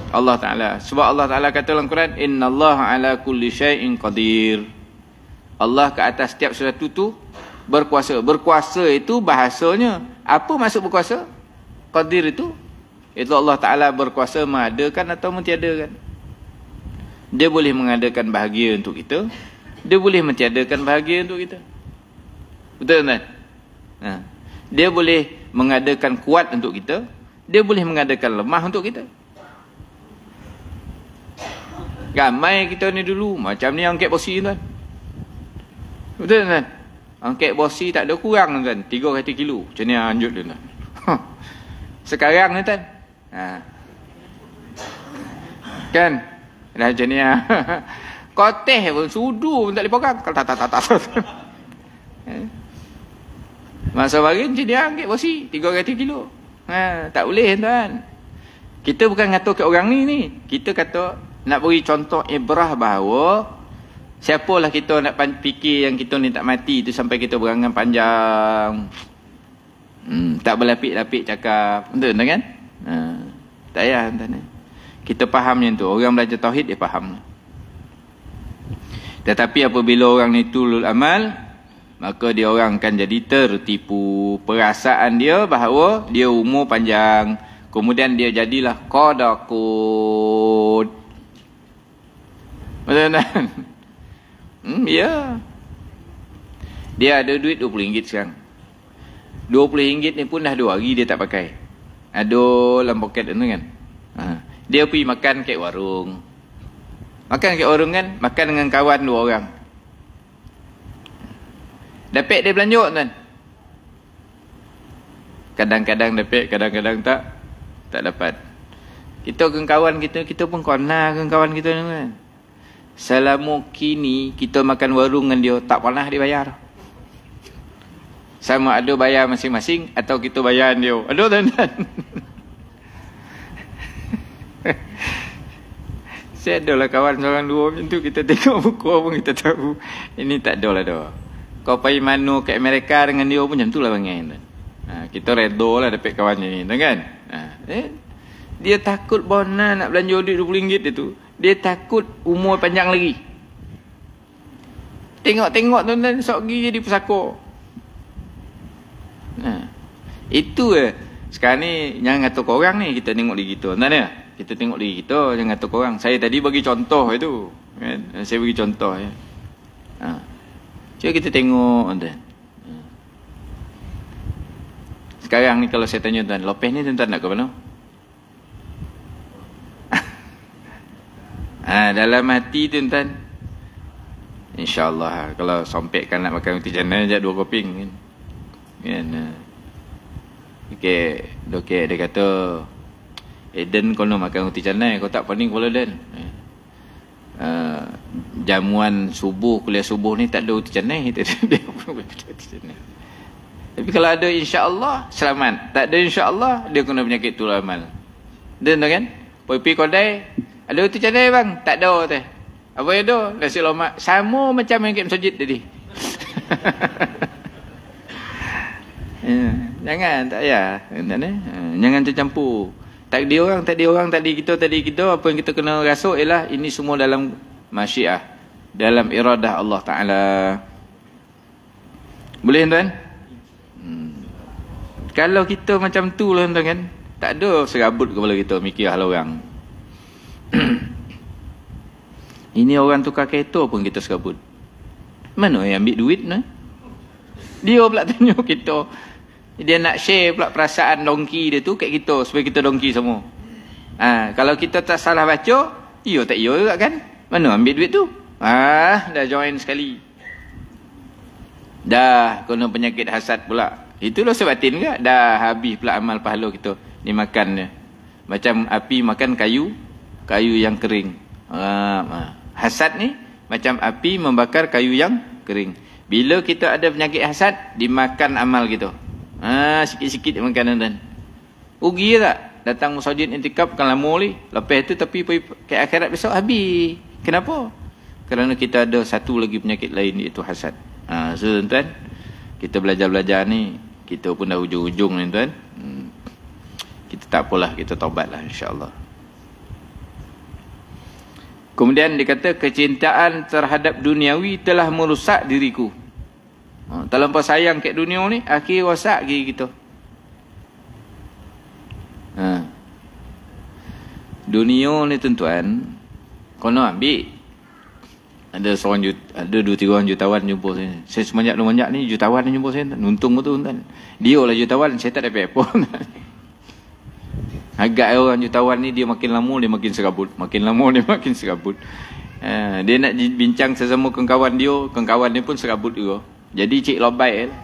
Allah Ta'ala. Sebab Allah Ta'ala kata dalam Quran, innallaha ala kulli syai'in qadir. Allah ke atas setiap sesuatu tu berkuasa. Berkuasa itu bahasanya, apa maksud berkuasa? Qadir itu Allah Ta'ala berkuasa mengadakan atau mentiadakan. Dia boleh mengadakan bahagia untuk kita, dia boleh mentiadakan bahagia untuk kita. Betul tak? Dia boleh mengadakan kuat untuk kita, dia boleh mengadakan lemah untuk kita. Ramai kita ni dulu macam ni angkat bosi tuan. Betul kan? Angkat bosi tak ada kurang tuan. 300 kilo. Macam ni anjut dia tuan. Sekarang ni tuan. Kan? Dah macam ni koteh pun sudu pun tak boleh pegang. Masa bagi macam ni angkat bosi 300 kilo. Tak boleh tuan. Kita bukan kata ke orang ni. Kita kata nak beri contoh ibrah bahawa siapalah kita nak fikir yang kita ni tak mati tu sampai kita berangan panjang. Tak berlapik-lapik cakap. Betul kan? Tak payah. Kita faham yang tu. Orang belajar tauhid dia faham. Tetapi apabila orang ni tulul amal, maka dia orang akan jadi tertipu. Perasaan dia bahawa dia umur panjang. Kemudian dia jadilah qadakut. Betul kan? Ya. Dia ada duit RM20 sekarang. RM20 ni pun dah 2 hari dia tak pakai. Ada dalam poket tu kan. Dia pergi makan kat warung. Makan kat warung kan, makan dengan kawan 2 orang. Dapat dia belanja kan. Kadang-kadang dapat, kadang-kadang tak dapat. Kita dengan kawan kita pun kena dengan kawan kita ni kan. Selama kini kita makan warung dengan dia tak pernah dia bayar. Sama ada bayar masing-masing atau kita bayar dia. Aduh tuan-tuan. Saya adalah kawan seorang dua macam tu, kita tengok buku pun kita tahu. Ini tak ada lah dah. Kau pergi mana ke Amerika dengan dia pun macam tu lah bangai. Kita redo lah dapat kawan ni, kan? Dia takut bona nak belanja duit RM20 dia tu. Dia takut umur panjang lagi. Tengok-tengok tuan-tuan, sok pergi jadi pesakor. Itu sekarang ni jangan kata korang ni, kita tengok diri kita. Tuan-tuan ya? Kita tengok diri kita, jangan kata korang. Saya tadi bagi contoh itu, kan? Saya bagi contoh ya. Cuba kita tengok tuan-tuan. Sekarang ni kalau saya tanya tuan, Lopez ni tuan-tuan nak ke mana? Dalam hati tuan-tuan, InsyaAllah kalau sompekkan nak makan roti canai, ajak 2 keping kan. Okey, dia kata, Eden kau nak makan roti canai, kau tak pening kepala Dan. Jamuan subuh, kuliah subuh ni tak ada roti canai. Tapi kalau ada insya-Allah selamat. Tak ada insya-Allah dia kena penyakit tul amal. Dan kan? Pergi kedai, ada roti canai bang? Tak ada teh. Apa yang ada? Nasi lemak. Sama macam yang kat masjid tadi. Jangan, tak payah. Jangan tercampur. Tak dia orang, tak di kita. Apa yang kita kena rasuk ialah ini semua dalam masyiah, dalam iradah Allah Ta'ala. Boleh tuan? Kalau kita macam tu lah tuan kan, tak ada serabut kepala kita mikir hal orang. Ini orang tukar kereta pun kita serabut. Mana yang ambil duit nah? Dia pula tanya kita. Dia nak share pula perasaan dongki dia tu kat kita supaya kita dongki semua. Kalau kita tak salah baca, tak juga kan? Mana ambil duit tu? Dah join sekali. Dah kena penyakit hasad pula. Itulah sebatin ke? Dah habis pula amal pahala kita. Dimakan dia. Macam api makan kayu yang kering. Hasad ni macam api membakar kayu yang kering. Bila kita ada penyakit hasad, dimakan amal kita. Sikit-sikit makan dan rugi tak? Datang masjid intikaf kan lama ni. Lepas tu tapi pergi ke akhirat besok habis. Kenapa? Kerana kita ada satu lagi penyakit lain, iaitu hasad. So tuan-tuan, kita belajar-belajar ni, kita pun dah hujung-hujung ni tuan. Kita tak apalah, kita taubatlah insya-Allah. Kemudian dia kata kecintaan terhadap duniawi telah merusak diriku. Terlampau sayang kat dunia ni, akhir rosak diri kita. Dunia ni tuan-tuan, kena ambil. Ada 2-3 orang jutawan jumpa saya. Saya semanjak ni jutawan jumpa saya. Untung betul tuan. Dia lah jutawan, saya tak dapat apa. Agak orang jutawan ni dia makin lama dia makin serabut. Makin lama dia makin serabut. Dia nak bincang sesama kawan dia pun serabut juga. Jadi cik lobai lah.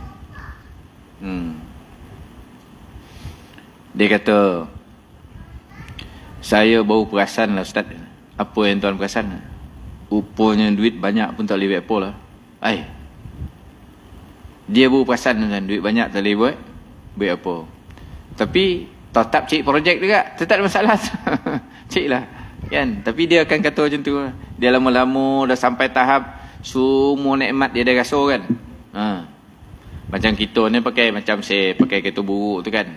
Dia kata, saya baru perasan lah Ustaz. Apa yang tuan perasan? Rupanya duit banyak pun tak boleh buat apa lah. Dia baru perasan kan, duit banyak tak boleh buat apa. Tapi tetap cik projek juga, tetap ada masalah. Cik lah kan. Tapi dia akan kata macam tu. Dia lama-lama dah sampai tahap semua nikmat dia dah rasa kan. Macam kita ni pakai, macam saya pakai kereta buruk tu kan.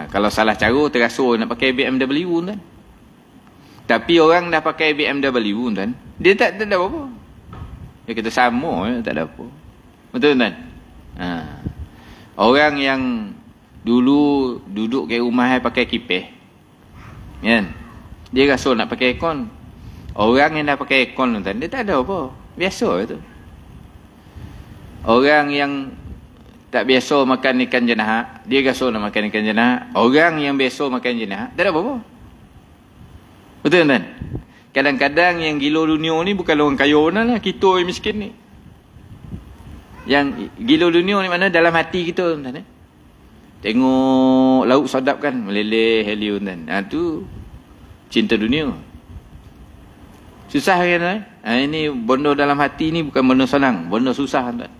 Kalau salah cara terasa nak pakai BMW kan. Tapi orang dah pakai BMW kan, dia tak ada apa-apa. Dia kata sama, tak ada apa. Betul kan? Orang yang dulu duduk kat rumah pakai kipas kan, dia rasa nak pakai aircon. Orang yang dah pakai aircon kan, dia tak ada apa, biasa tu. Orang yang tak biasa makan ikan jenah, dia rasa nak makan ikan jenah. Orang yang biasa makan jenah, tak ada apa-apa. Betul kan? Kadang-kadang yang gila dunia ni bukan orang kaya lah, kita yang miskin ni. Yang gila dunia ni mana dalam hati kita kan. Tengok laut sedap kan, meleleh helium kan. Tu cinta dunia. Susah kan? Ini benda dalam hati ni bukan benda senang, benda susah kan.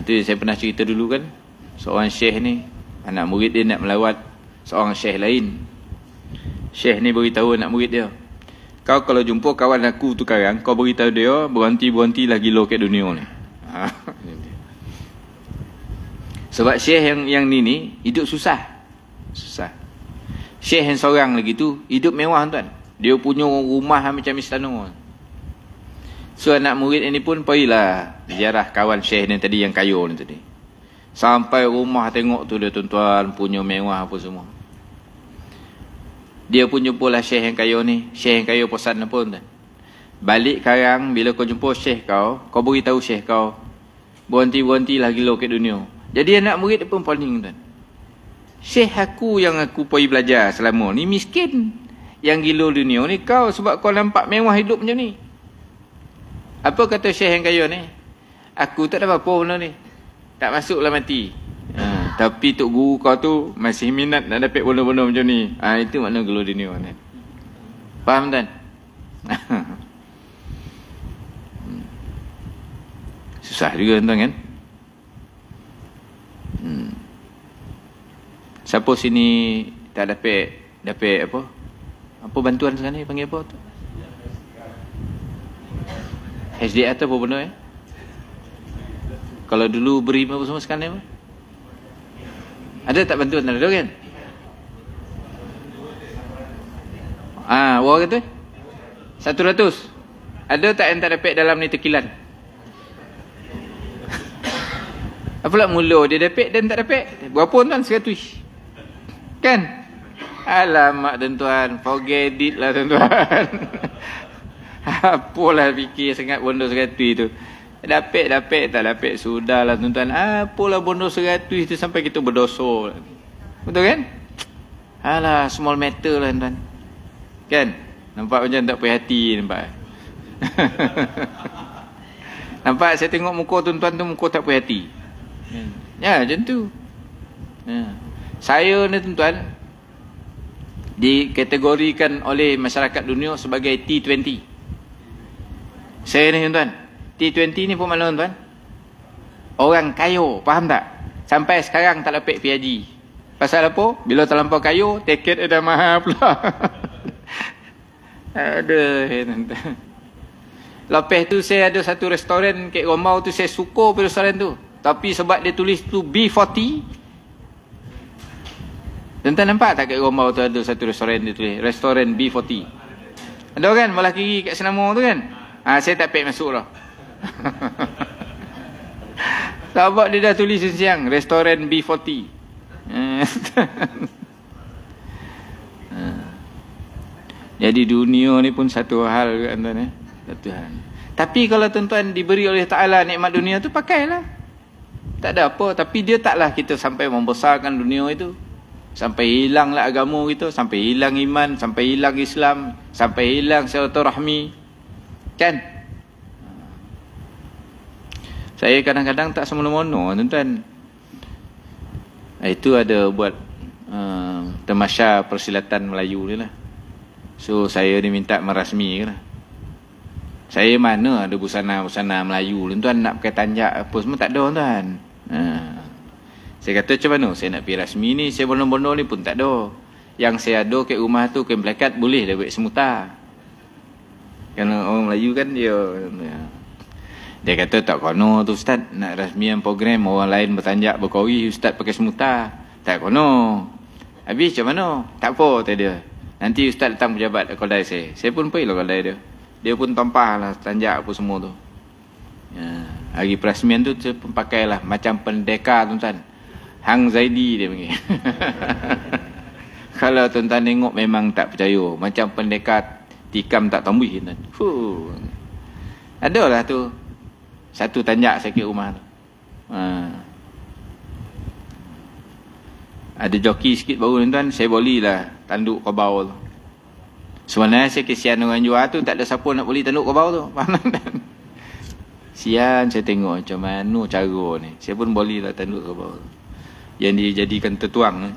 Tu saya pernah cerita dulu kan. Seorang syekh ni, anak murid dia nak melawat seorang syekh lain. Syekh ni beritahu anak murid dia, Kau kalau jumpa kawan aku tu sekarang, kau beritahu dia, berhenti-berhentilah gila kat dunia ni. Sebab syekh yang ni hidup susah. Susah. Syekh yang seorang lagi tu, hidup mewah tuan. Dia punya rumah macam istana. So anak murid ini pun pergilah ziarah kawan syekh ni tadi yang kaya ni tadi. Sampai rumah tengok tu dia tuan-tuan, punya mewah apa semua. Dia pun jumpalah syekh yang kaya ni. Syekh yang kaya pesan apa tuan? Balik sekarang bila kau jumpa syekh kau beritahu syekh kau, berhenti-berhentilah gila kat dunia. Jadi anak murid pun paling tuan. Syekh aku yang aku pergi belajar selama ni miskin. Yang gila dunia ni kau sebab kau nampak mewah hidup macam ni. Apa kata syekh yang kaya ni? Aku tak ada apa-apa benda ni. Tak masuklah mati. Tapi tok guru kau tu masih minat nak dapat benda-benda macam ni. Itu makna gelo dunia ni. Faham tuan? Susah juga tuan kan? Siapa sini tak dapat apa? Apa bantuan sekarang ni panggil apa tu? SDA atau apa benda Kalau dulu beri apa semua sekarang ni apa? Ada tak bantuan ada kan? Berapa kata? 100. Ada tak yang tak dapat dalam ni tekilan? Apalah mula dia dapat dan tak dapat? Berapa tuan? 100. Kan? Alamak tuan-tuan, forget it lah tuan-tuan. Apalah fikir sangat benda 100 tu. Dapat tak dapat sudahlah tuan-tuan. Apalah benda 100 tu sampai kita berdosa. Betul kan? Alah, small matter lah tuan. Kan? Nampak macam tak puas hati nampak. Nampak saya tengok muka tuan-tuan tu muka tak puas hati. Ya, macam tu. Saya ni tuan-tuan dikategorikan oleh masyarakat dunia sebagai T20. Saya ni tuan-tuan, T20 ni pun mana tuan? Orang kaya, faham tak? Sampai sekarang tak dapat PHG. Pasal apa? Bila terlampau kaya, tiket dah mahal pula. Aduh, tuan-tuan. Lepas tu saya ada satu restoran kat Romau tu, saya suka pada restoran tu. Tapi sebab dia tulis tu B40. Tuan-tuan nampak tak kat Romau tu ada satu restoran dia tulis, restoran B40. Ada kan? Malah kiri kat Senamur tu kan? Saya tak payah masuk lah. Sebab dia dah tulis siang restoran B40. Jadi dunia ni pun satu hal kan tuan satu hal. Tapi kalau tuan-tuan diberi oleh Ta'ala nikmat dunia tu, pakailah. Tak ada apa. Tapi dia taklah kita sampai membesarkan dunia itu. Sampai hilanglah agama kita, sampai hilang iman, sampai hilang Islam, sampai hilang silaturahmi. Kan? Saya kadang-kadang tak semena-mena tuan-tuan. Itu ada buat tamasya persilatan Melayu ni lah. So saya diminta merasmi lah. Saya mana ada busana-busana Melayu tuan-tuan, nak pakai tanjak apa semua tak ada tuan. Saya kata macam mana saya nak pergi rasmi ni, saya bono-bono ni pun tak ada. Yang saya ada kat rumah tu kain pelekat boleh dah buat semuta. Kerana orang Melayu kan dia kata tak kono tu ustaz, nak rasmian program orang lain bertanjak berkawi, ustaz pakai semuta. Tak kono. Habis macam mana? Tak apa kata dia. Nanti ustaz datang pejabat kedai saya. Saya pun pergi lah kedai dia. Dia pun tampah lah tanjak apa semua tu. Hari perasmian tu saya pun pakailah macam pendekar tuan-tuan. Hang Zaidi dia panggil. Kalau tuan-tuan tengok memang tak percaya. Macam pendekar tikam tak tambih tuan. Adalah tu. Satu tanjak saya ke rumah tu. Ada joki sikit baru tuan-tuan, saya bolilah tanduk kebau tu. Sebenarnya saya kesian orang jual tu, tak ada siapa nak beli tanduk kebau tu. Faham tak? Sian saya tengok macam mana cara ni. Saya pun bolilah tanduk kebau tu. Yang dijadikan tertuang ni.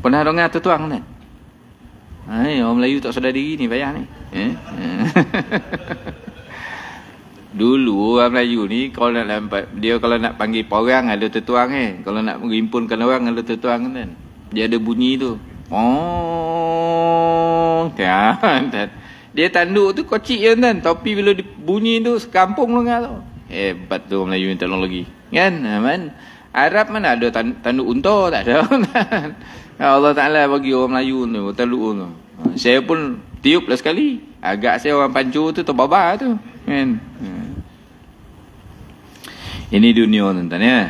Pernah dengar tertuang kan? Orang Melayu tak sedar diri ni payah ni. Dulu orang Melayu ni kalau nak lambat, dia kalau nak panggil orang ada tertuang kalau nak menghimpunkan orang ada tertuang kan. Dia ada bunyi tu. tolong. Dia tanduk tu kocik je tuan. Topi bila bunyi tu sekampung lengah tu. Hebat tu Melayu ni teknologi. Kan? Arab mana ada tanduk unta, tak ada. Allah Ta'ala bagi orang Melayu tu tanduk tu. Saya pun tiup lah sekali. Agak saya orang pancur tu terbaba tu. Kan? Ini dunia tuan-tuan ya.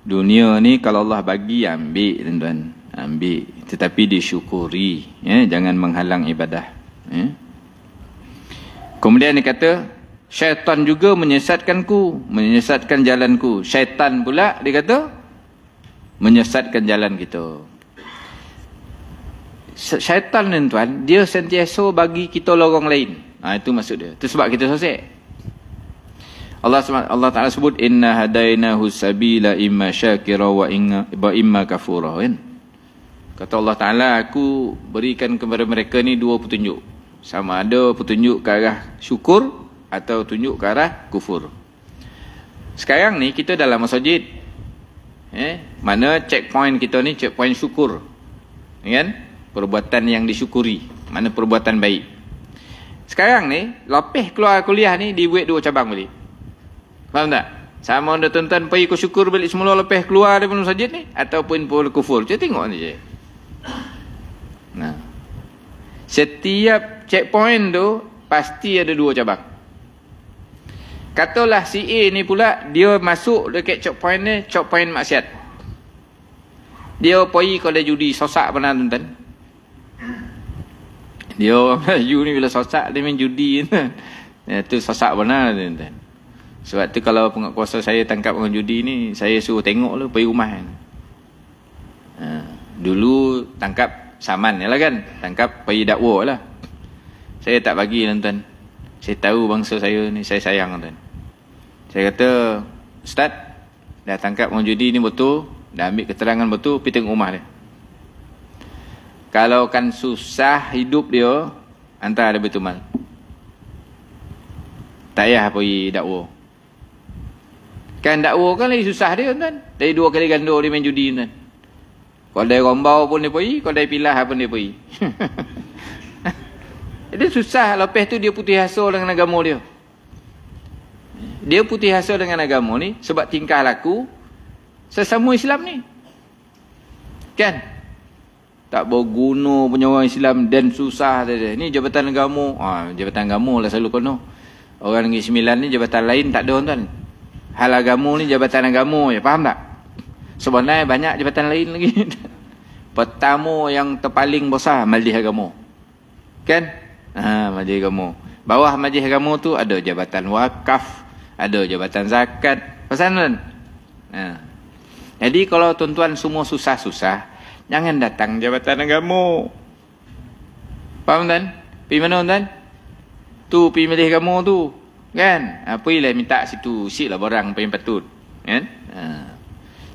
Dunia ni kalau Allah bagi ambil tuan-tuan. Ambil. Tetapi disyukuri. Ya? Jangan menghalang ibadah. Ya? Kemudian dia kata, syaitan juga menyesatkanku, menyesatkan jalanku. Syaitan pula dia kata menyesatkan jalan kita. Syaitan ni tuan, dia sentiasa bagi kita lorong lain. Itu maksud dia. Itu sebab kita sesat. Allah Ta'ala sebut inna hadainahu sabila imma syakira wa imma kafura. Kan? Kata Allah Ta'ala, aku berikan kepada mereka ni dua petunjuk. Sama ada petunjuk ke arah syukur atau tunjuk ke arah kufur. Sekarang ni kita dalam masjid. Mana checkpoint kita ni checkpoint syukur. Kan? Perbuatan yang disyukuri. Mana perbuatan baik. Sekarang ni, lepas keluar kuliah ni, dibuat dua cabang balik. Faham tak? Sama ada tuan-tuan pergi ke syukur balik semula lepas keluar daripada masjid ni, ataupun pun kufur. Kita tengok ni je. Nah. Setiap checkpoint tu, pasti ada dua cabang. Katalah si A ni pula, dia masuk dekat checkpoint ni, checkpoint maksiat. Dia pergi kalau judi, sosak benar tuan-tuan. Dia orang Melayu ni bila sosak, dia main judi. Itu sosak benar tuan-tuan. Sebab tu kalau penguasa saya tangkap orang judi ni, saya suruh tengok lah, pergi rumah. Dulu tangkap saman lah kan. Tangkap pergi dakwa lah. Saya tak bagi tuan-tuan. Saya tahu bangsa saya ni, saya sayang tuan. Saya kata, Ustaz, dah tangkap orang judi ni betul, dah ambil keterangan betul, pergi tengok rumah dia. Kalau kan susah hidup dia, hantar dia Baitul Mal. Tak payah pergi dakwa. Kan dakwa kan lagi susah dia tuan. Dari 2 kali ganda dia main judi tuan. Kalau dia rombau pun dia pergi, kalau dia pilah pun dia pergi. Dia susah. Lepas tu dia putih asa dengan agama dia. Dia putih asa dengan agama ni sebab tingkah laku sesama Islam ni. Kan? Tak berguna punya orang Islam dan susah dia. Ni jabatan agama. Jabatan agama lah selalu kono. Orang Negeri Sembilan ni jabatan lain tak ada tuan. Hal agama ni jabatan agama je. Faham tak? Sebenarnya banyak jabatan lain lagi. Pertama yang terpaling besar majlis agama. Kan? Majlis agama. Bawah majlis agama tu ada jabatan wakaf, ada jabatan zakat. Pasal tuan? Jadi kalau tuan-tuan semua susah-susah, jangan datang jabatan agama. Faham tuan? Pergi mana tuan? Tu pergi majlis agama tu. Kan? Pergilah minta situ. Siklah barang apa yang patut. Kan?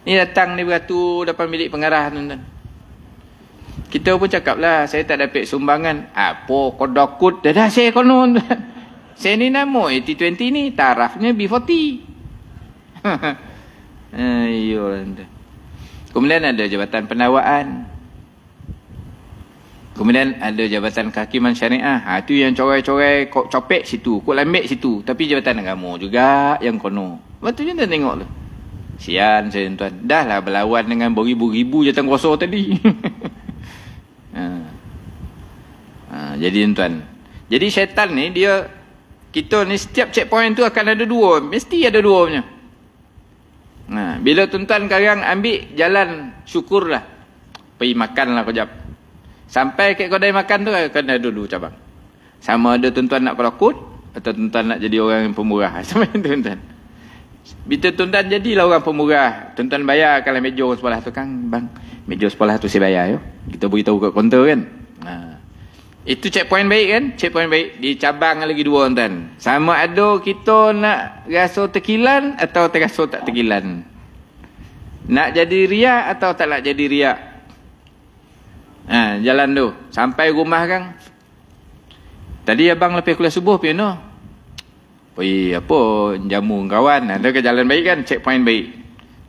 Ni datang ni beratur depan bilik pengarah tuan-tuan. Kita pun cakap lah, saya tak dapat sumbangan. Apa kodokut? Dah saya kono tuan. Saya ni nama 80-20 ni, tarafnya B40. Ayo tuan. Kemudian ada jabatan pendawaan. Kemudian ada jabatan kehakiman syariah. Itu yang corai-corai copek situ, kok lambek situ. Tapi jabatan agama juga yang kono. Betul je tuan tengok tu. Sian saya tuan. Dah lah berlawan dengan beribu-ribu jawatan kuasa tadi. Jadi tuan. Jadi syaitan ni dia, kita ni setiap checkpoint tu akan ada dua. Mesti ada dua punya. Bila tuan-tuan sekarang ambil jalan syukur lah. Pergi makan lah kejap. Sampai ke kedai makan tu akan ada dua cabang. Sama ada tuan-tuan nak perakut atau tuan-tuan nak jadi orang yang pemurah. Sama tuan-tuan. Bila tuan-tuan jadilah orang pemurah, tuan-tuan bayar kalau meja sebelah tu kan, bang, meja sebelah tu saya bayar yo. Kita beritahu kat kaunter kan. Itu checkpoint baik kan? Checkpoint baik. Di cabang lagi dua tuan. Sama ada kita nak rasa tekilan atau terasa tak tekilan. Nak jadi riak atau tak nak jadi riak. Jalan tu. Sampai rumah kan. Tadi abang lepas kuliah subuh pergi no. Pergi apa? Jamu kawan. Ada ke jalan baik kan? Checkpoint baik.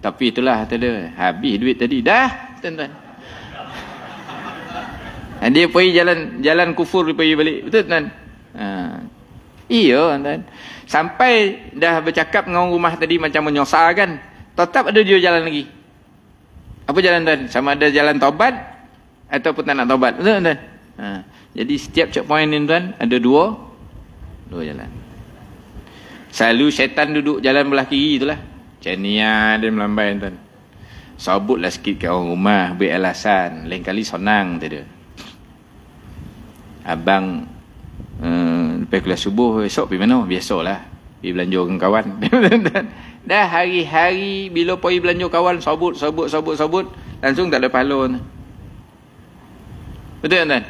Tapi itulah ada. Habis duit tadi. Dah tuan-tuan. Dia pergi jalan kufur, dia pergi balik. Betul tuan? Iya tuan. Sampai dah bercakap dengan orang rumah tadi macam menyosar kan, tetap ada dia jalan lagi. Apa jalan tuan? Sama ada jalan taubat ataupun tak nak taubat. Betul tuan? Jadi setiap checkpoint ni tuan ada dua jalan. Selalu syaitan duduk jalan belah kiri itulah. Macam ni dia melambai tuan. Sabutlah sikit kat orang rumah, beri alasan. Lain kali senang tu dia. Abang lepas kelas subuh esok pergi mana? Biasalah, pergi belanja dengan kawan. Dah hari-hari bila pergi belanja kawan sabut langsung tak ada pahala. Betul tuan?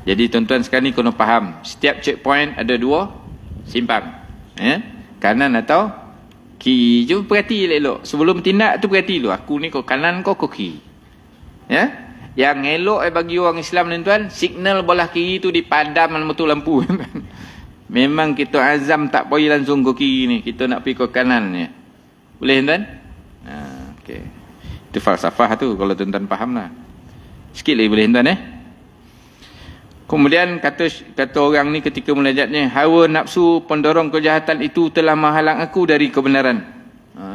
Jadi tuan-tuan sekarang ni kena faham, setiap checkpoint ada dua simpang, kanan atau kiri. Cuba perhati elok. Sebelum tindak tu perhati dulu, aku ni kau kanan kau kiri. Yang elok bagi orang Islam ni tuan, signal belah kiri tu dipadam dengan motor lampu. Memang kita azam tak pergi langsung ke kiri ni, kita nak pergi ke kanan ni. Boleh tuan? Okey. Itu falsafah tu kalau tuan-tuan faham lah. Sikit lagi boleh tuan Kemudian kata orang ni ketika munajatnya, hawa nafsu pendorong kejahatan itu telah menghalang aku dari kebenaran.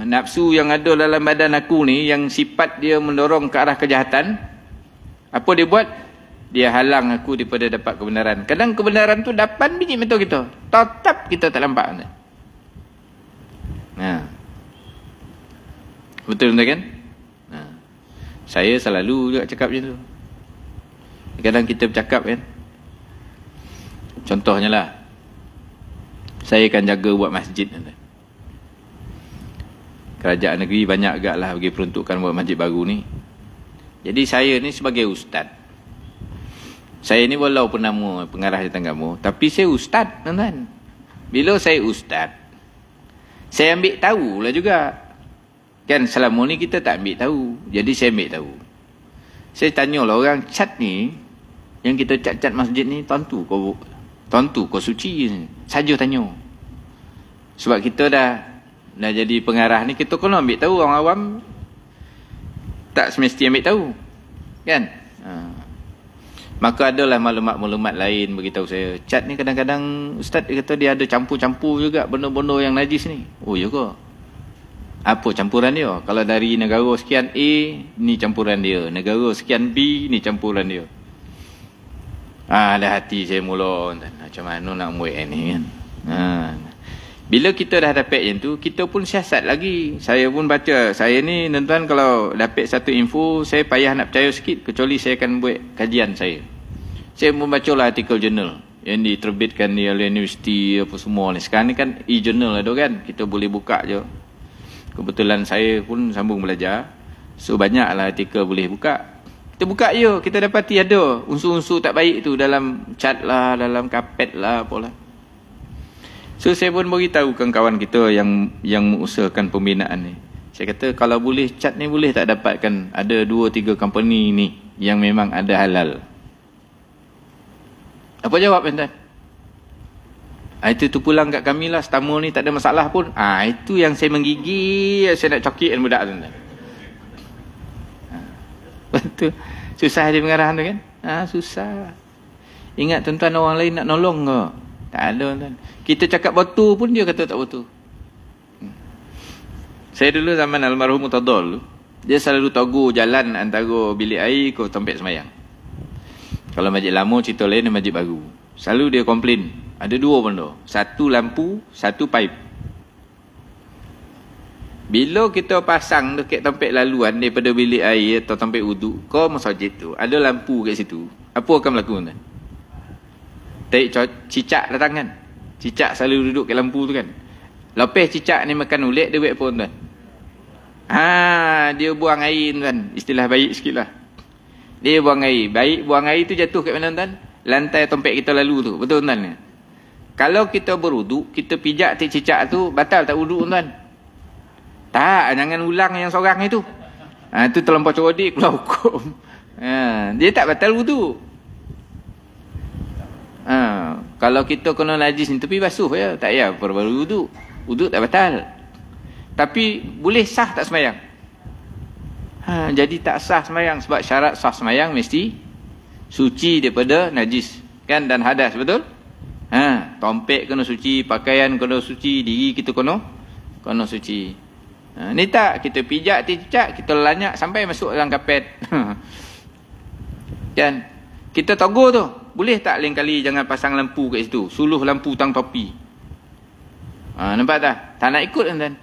Nafsu yang ada dalam badan aku ni, yang sifat dia mendorong ke arah kejahatan, apa dia buat? Dia halang aku daripada dapat kebenaran. Kadang kebenaran tu 8 biji mata kita, tetap kita tak nampak. Betul kan? Saya selalu juga cakap macam tu. Kadang kita bercakap kan, contohnya lah, saya akan jaga buat masjid. Kerajaan negeri banyak agak lah bagi peruntukan buat masjid baru ni. Jadi saya ni sebagai ustaz, saya ni walaupun nama pengarah jawatan agama, tapi saya ustaz tuan-tuan. Bila saya ustaz, saya ambil tahu lah juga. Kan selama ni kita tak ambil tahu. Jadi saya ambil tahu. Saya tanyalah orang, cat ni, yang kita cat-cat masjid ni, tentu kau suci ni. Saja tanya. Sebab kita dah jadi pengarah ni, kita kena ambil tahu. Orang awam tak semesti ambil tahu. Kan? Maka adalah maklumat-maklumat lain beritahu saya, cat ni kadang-kadang ustaz dia kata dia ada campur-campur juga benda-benda yang najis ni. Oh ya ke? Apa campuran dia? Kalau dari negara sekian A, ni campuran dia. Negara sekian B, ni campuran dia. Dah hati saya mula, macam mana nak buat ni kan. Bila kita dah dapat yang tu, kita pun siasat lagi. Saya pun baca. Saya ni tuan-tuan kalau dapat satu info, saya payah nak percaya sikit, kecuali saya akan buat kajian saya. Saya pun bacalah artikel jurnal yang diterbitkan di oleh universiti apa semua ni. Sekarang ni kan e-journal ada kan, kita boleh buka je. Kebetulan saya pun sambung belajar, so banyaklah artikel boleh buka. Kita buka je, kita dapati ada unsur-unsur tak baik tu dalam cat lah, dalam kapet lah, apalah. So saya pun beritahu kawan kita yang mengusahakan pembinaan ni. Saya kata kalau boleh cat ni boleh tak dapatkan ada 2-3 company ni yang memang ada halal. Apa jawab tuan? Itu tu pulang kat kami lah, setamu ni tak ada masalah pun. Itu yang saya menggigil, saya nak cokik budak tuan. Betul. Susah dia mengarah tu kan? Susah. Ingat tuan-tuan, orang lain nak nolong ke? Tak ada tuan. Kita cakap betul pun dia kata tak betul. Saya dulu zaman almarhum Mutadol dulu, dia selalu tegur jalan antara bilik air ke tempat semayang. Kalau masjid lama cerita lain, masjid baru. Selalu dia komplain. Ada 2 benda. Satu lampu, satu pipe. Bila kita pasang dekat tempat laluan daripada bilik air atau tempat wuduk ke masjid tu, ada lampu kat situ, apa akan berlaku tuan? Cicak datang kan? Cicak selalu duduk kat lampu tu kan? Lepas cicak ni makan ulet, dia buat apa tuan? Dia buang air tuan. Istilah baik sikit lah. Dia buang air. Baik buang air tu jatuh kat mana tuan? Lantai tempat kita lalu tu. Betul tuan? Kalau kita berwuduk, kita pijak cicak tu, batal tak wuduk tuan? Tak, jangan ulang yang seorang itu. Itu terlampau cerdik keluar hukum. Dia tak batal wuduk. Kalau kita kena najis ni, tepi basuh ya, tak payah baru wuduk. Wuduk tak batal. Tapi boleh sah tak semayang? Jadi tak sah semayang, sebab syarat sah semayang mesti Suci daripada najis. Kan? Dan hadas, betul? Tompek kena suci, pakaian kena suci, diri kita kena suci. Ni tak, kita pijak, kita lanyak sampai masuk dalam kapet. Kan? Kita tegur tu, boleh tak lain kali jangan pasang lampu kat situ, suluh lampu tang topi. Nampak tak? Tak nak ikut kan?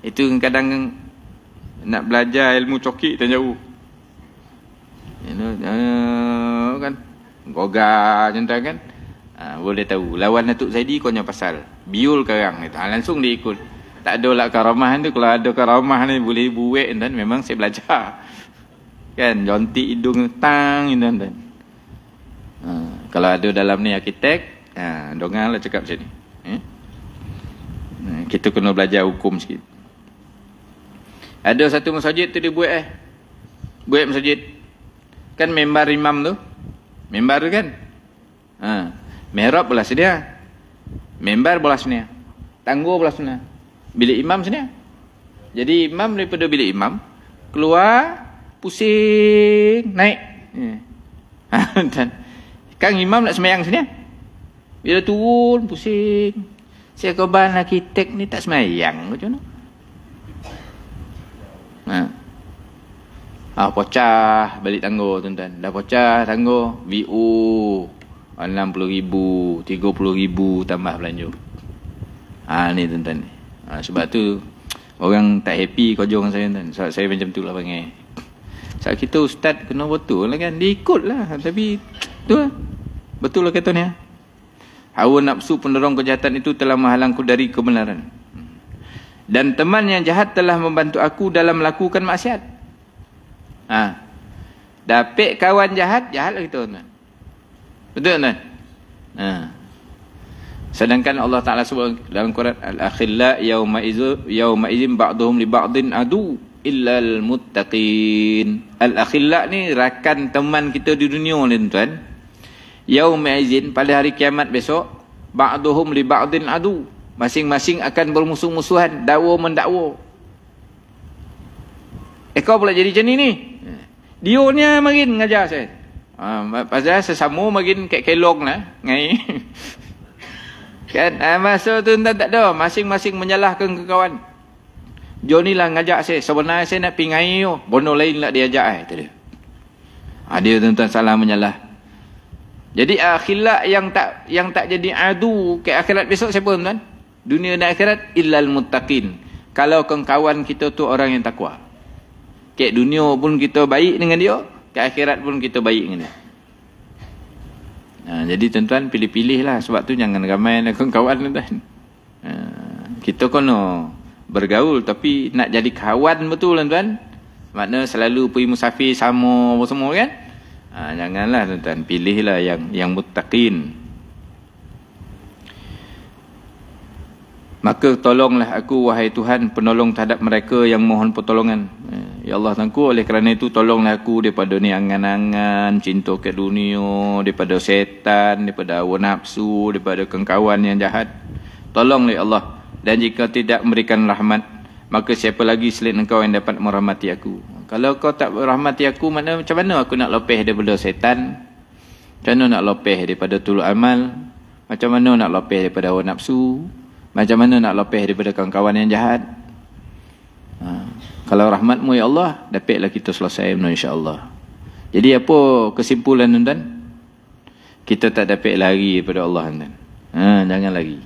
Itu kadang nak belajar ilmu cokik tak jauh. Kan? Gogah macam tu kan? Boleh tahu. Lawan Datuk Zaidi konyo pasal biul karang. Langsung dia ikut. Tak ada lah karamah tu. Kalau ada karamah ni boleh buat kan? Memang saya belajar. Kan? Jontik hidung tang kan? Kalau ada dalam ni arkitek, dongang lah cakap macam ni. Kita kena belajar hukum sikit. Ada satu masjid tu dia buat masjid. Kan membar imam tu. Membar tu kan. Mihrab belah sedia. Membar belah sedia. Tangguh belah sedia. Bilik imam sedia. Jadi imam daripada bilik imam keluar pusing naik. Kang imam nak sembahyang sedia. Bila turun pusing. Saya korban arkitek ni tak sembahyang macam mana? Pocah balik tangguh tuan-tuan. Dah pocah tangguh VO 60,000, 30,000 tambah belanja. Ni tuan-tuan. Sebab tu orang tak happy kerja dengan saya tuan. Sebab saya macam tu lah panggil. Sebab kita ustaz kena betul lah kan. Dia ikut lah. Tapi tu lah. Betul lah kata ni. Hawa nafsu pendorong kejahatan itu telah menghalangku dari kebenaran. Dan teman yang jahat telah membantu aku dalam melakukan maksiat. Dapat kawan jahat, jahat lah kita tuan. Betul tuan? Sedangkan Allah Ta'ala sebut dalam Quran, Al-akhilla yawma izin ba'duhum li ba'din adu illal muttaqin. Al-akhilla ni rakan teman kita di dunia ni tuan. Yawma izin, pada hari kiamat besok, ba'duhum li ba'din adu. Masing-masing akan bermusuh-musuhan, dakwa mendakwa. Kau pula jadi macam ni. Dia makin ngajar saya. Pasal sesama makin kelong lah. Ngai. Kan? Masa tu tak ada. Masing-masing menyalahkan ke kawan. Johnny lah ngajak saya. Sebenarnya saya nak pingai. Bono lain lah dia ajak. Dia tuan-tuan salah menyalah. Jadi akhilak yang tak jadi adu ke akhirat besok siapa tuan? Dunia dan akhirat illal muttaqin. Kalau kawan kita tu orang yang takwa. Ke dunia pun kita baik dengan dia, ke akhirat pun kita baik dengan dia. Jadi tuan-tuan pilih-pilih lah. Sebab tu jangan ramai nak kawan tuan. Kita kena bergaul tapi nak jadi kawan betul tuan-tuan. Makna selalu pergi musafir sama apa semua kan. Janganlah tuan-tuan, pilihlah yang muttaqin. Maka tolonglah aku wahai Tuhan, penolong terhadap mereka yang mohon pertolongan. Ya Allah Tuhanku, oleh kerana itu tolonglah aku daripada ni angan-angan cinta ke dunia, daripada setan, daripada hawa nafsu, daripada kawan yang jahat. Tolonglah ya Allah. Dan jika tidak memberikan rahmat, maka siapa lagi selain engkau yang dapat merahmati aku? Kalau kau tak merahmati aku, macam mana aku nak lopeh daripada setan? Macam mana nak lopeh daripada tulul amal? Macam mana nak lopeh daripada hawa nafsu? Macam mana nak lopeh daripada kawan-kawan yang jahat? Kalau rahmatmu ya Allah, dapatlah kita selesai insya-Allah. Jadi apa kesimpulan tuan-tuan? Kita tak dapat lari daripada Allah tuan. Jangan lari.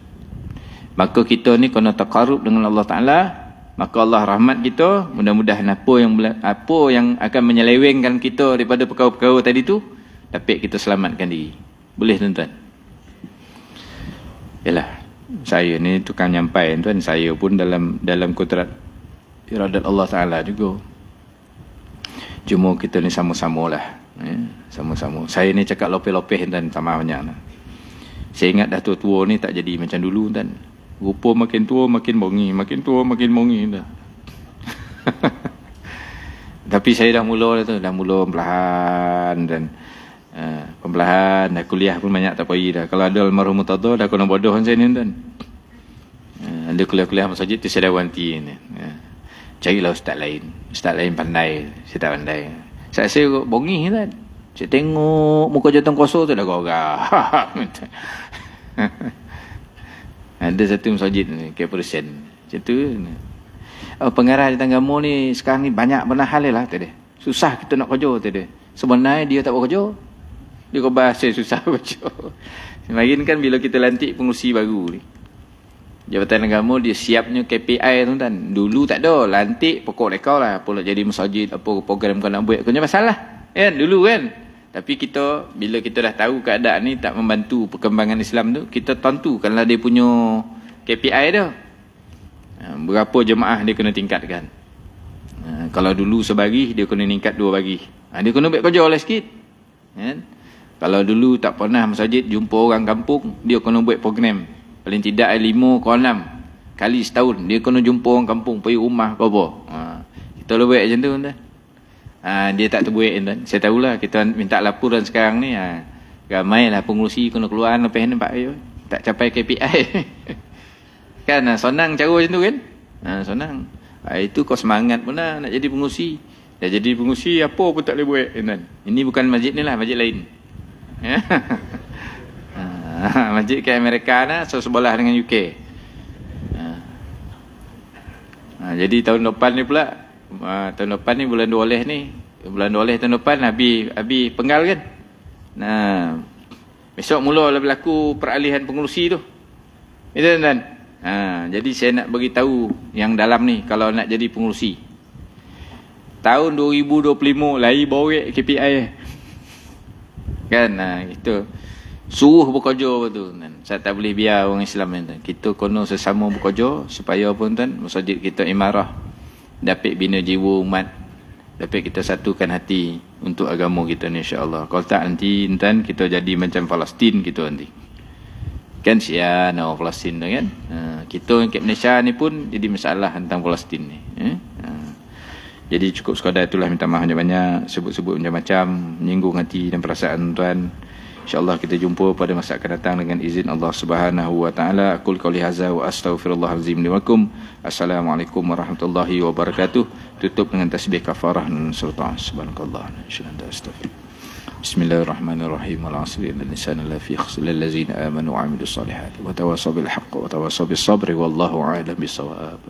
Maka kita ni kena taqarrub dengan Allah Taala, maka Allah rahmat kita. Mudah-mudahan apa yang akan menyelewengkan kita daripada perkara-perkara tadi tu dapat kita selamatkan diri. Boleh tuan-tuan? Yalah. Saya ni tukang nyampai tuan, saya pun dalam kudrat iradat Allah Ta'ala juga. Cuma kita ni sama-sama lah. Sama-sama. Saya ni cakap lopeh-lopeh tuan, tak banyak. Saya ingat dah tua-tua ni tak jadi macam dulu tuan. Rupa makin tua makin bongi, makin tua makin bongi dah. Tapi saya dah mula tu, dah mula perlahan dan pembelahan, dah kuliah pun banyak tak pergi dah. Kalau ada almarhum Murtada dah kena bodoh macam ni tuan. Ada kuliah-kuliah masjid tu saya dah wanti ni. Carilah ustaz lain pandai, saya tak pandai. Saya bongih kan. Saya tengok muka jatuh kosong tu dah gorah. Ada satu masjid ni, K%. Macam tu. Pengarah di Terengganu ni sekarang ni banyak benar hal lah tadi. Susah kita nak kerja tadi. Sebenarnya dia tak bekerja. Dia kau bahasa susah kerja. Semakin kan bila kita lantik pengurusi baru ni. Jabatan Agama dia siapnya KPI tu kan. Dulu tak ada. Lantik pokok rekau lah. Apa nak jadi masjid, apa program kau nak buat. Kau punya pasal lah. Kan? Dulu kan. Tapi kita, bila kita dah tahu keadaan ni tak membantu perkembangan Islam tu, kita tentukanlah dia punya KPI dia. Berapa jemaah dia kena tingkatkan. Kalau dulu sebagi, dia kena meningkat 2 bagi. Dia kena buat kerja oleh sikit. Kan? Kalau dulu tak pernah masjid jumpa orang kampung, dia kena buat program. Paling tidak 5 ke 6 kali setahun dia kena jumpa orang kampung, pergi rumah ke apa. Kita boleh buat macam tu tuan. Dia tak terbuat tuan. Saya tahulah kita minta laporan sekarang ni. Ramailah pengurusi kena keluar lepas ni tak capai KPI. Kan senang cara macam tu kan. Senang. Itu kau semangat pun lah nak jadi pengurusi. Dah jadi pengurusi apa pun tak boleh buat tuan. Ini bukan masjid ni lah, masjid lain. Masjid ke Amerika lah, sebelah dengan UK. Jadi tahun depan ni pula, tahun depan ni bulan 12 ni, bulan 12 tahun depan habis penggal kan. Besok mula berlaku peralihan pengurusi tu. Itu tuan. Jadi saya nak bagi tahu yang dalam ni kalau nak jadi pengurusi. Tahun 2025 lagi borek KPI. Kan itu. Suruh bekerja betul kan. Saya tak boleh biar orang Islam kan. Kita kena sesama bekerja supaya pun kan masjid kita imarah dapat bina jiwa umat, dapat kita satukan hati untuk agama kita ni insya-Allah. Kalau tak nanti kan kita jadi macam Palestin kita nanti. Kan sian orang Palestin tu kan. Kita yang kat Malaysia ni pun jadi masalah tentang Palestin ni. Jadi cukup sekadar itulah, minta maaf banyak-banyak sebut-sebut macam-macam menyinggung hati dan perasaan tuan. InsyaAllah kita jumpa pada masa akan datang dengan izin Allah Subhanahu wa taala. Aqul qouli hadza wa astaghfirullahalazim li wa lakum. Assalamualaikum warahmatullahi wabarakatuh. Tutup dengan tasbih kafarah dan sultan. Subhanallah. Bismillahirrahmanirrahim. Wal 'asri innal insana lafi khusr illal ladzina amanu wa 'amilus solihati wa tawassaw bil haqqi wa tawassaw bis sabri wallahu a'lam bis shawab.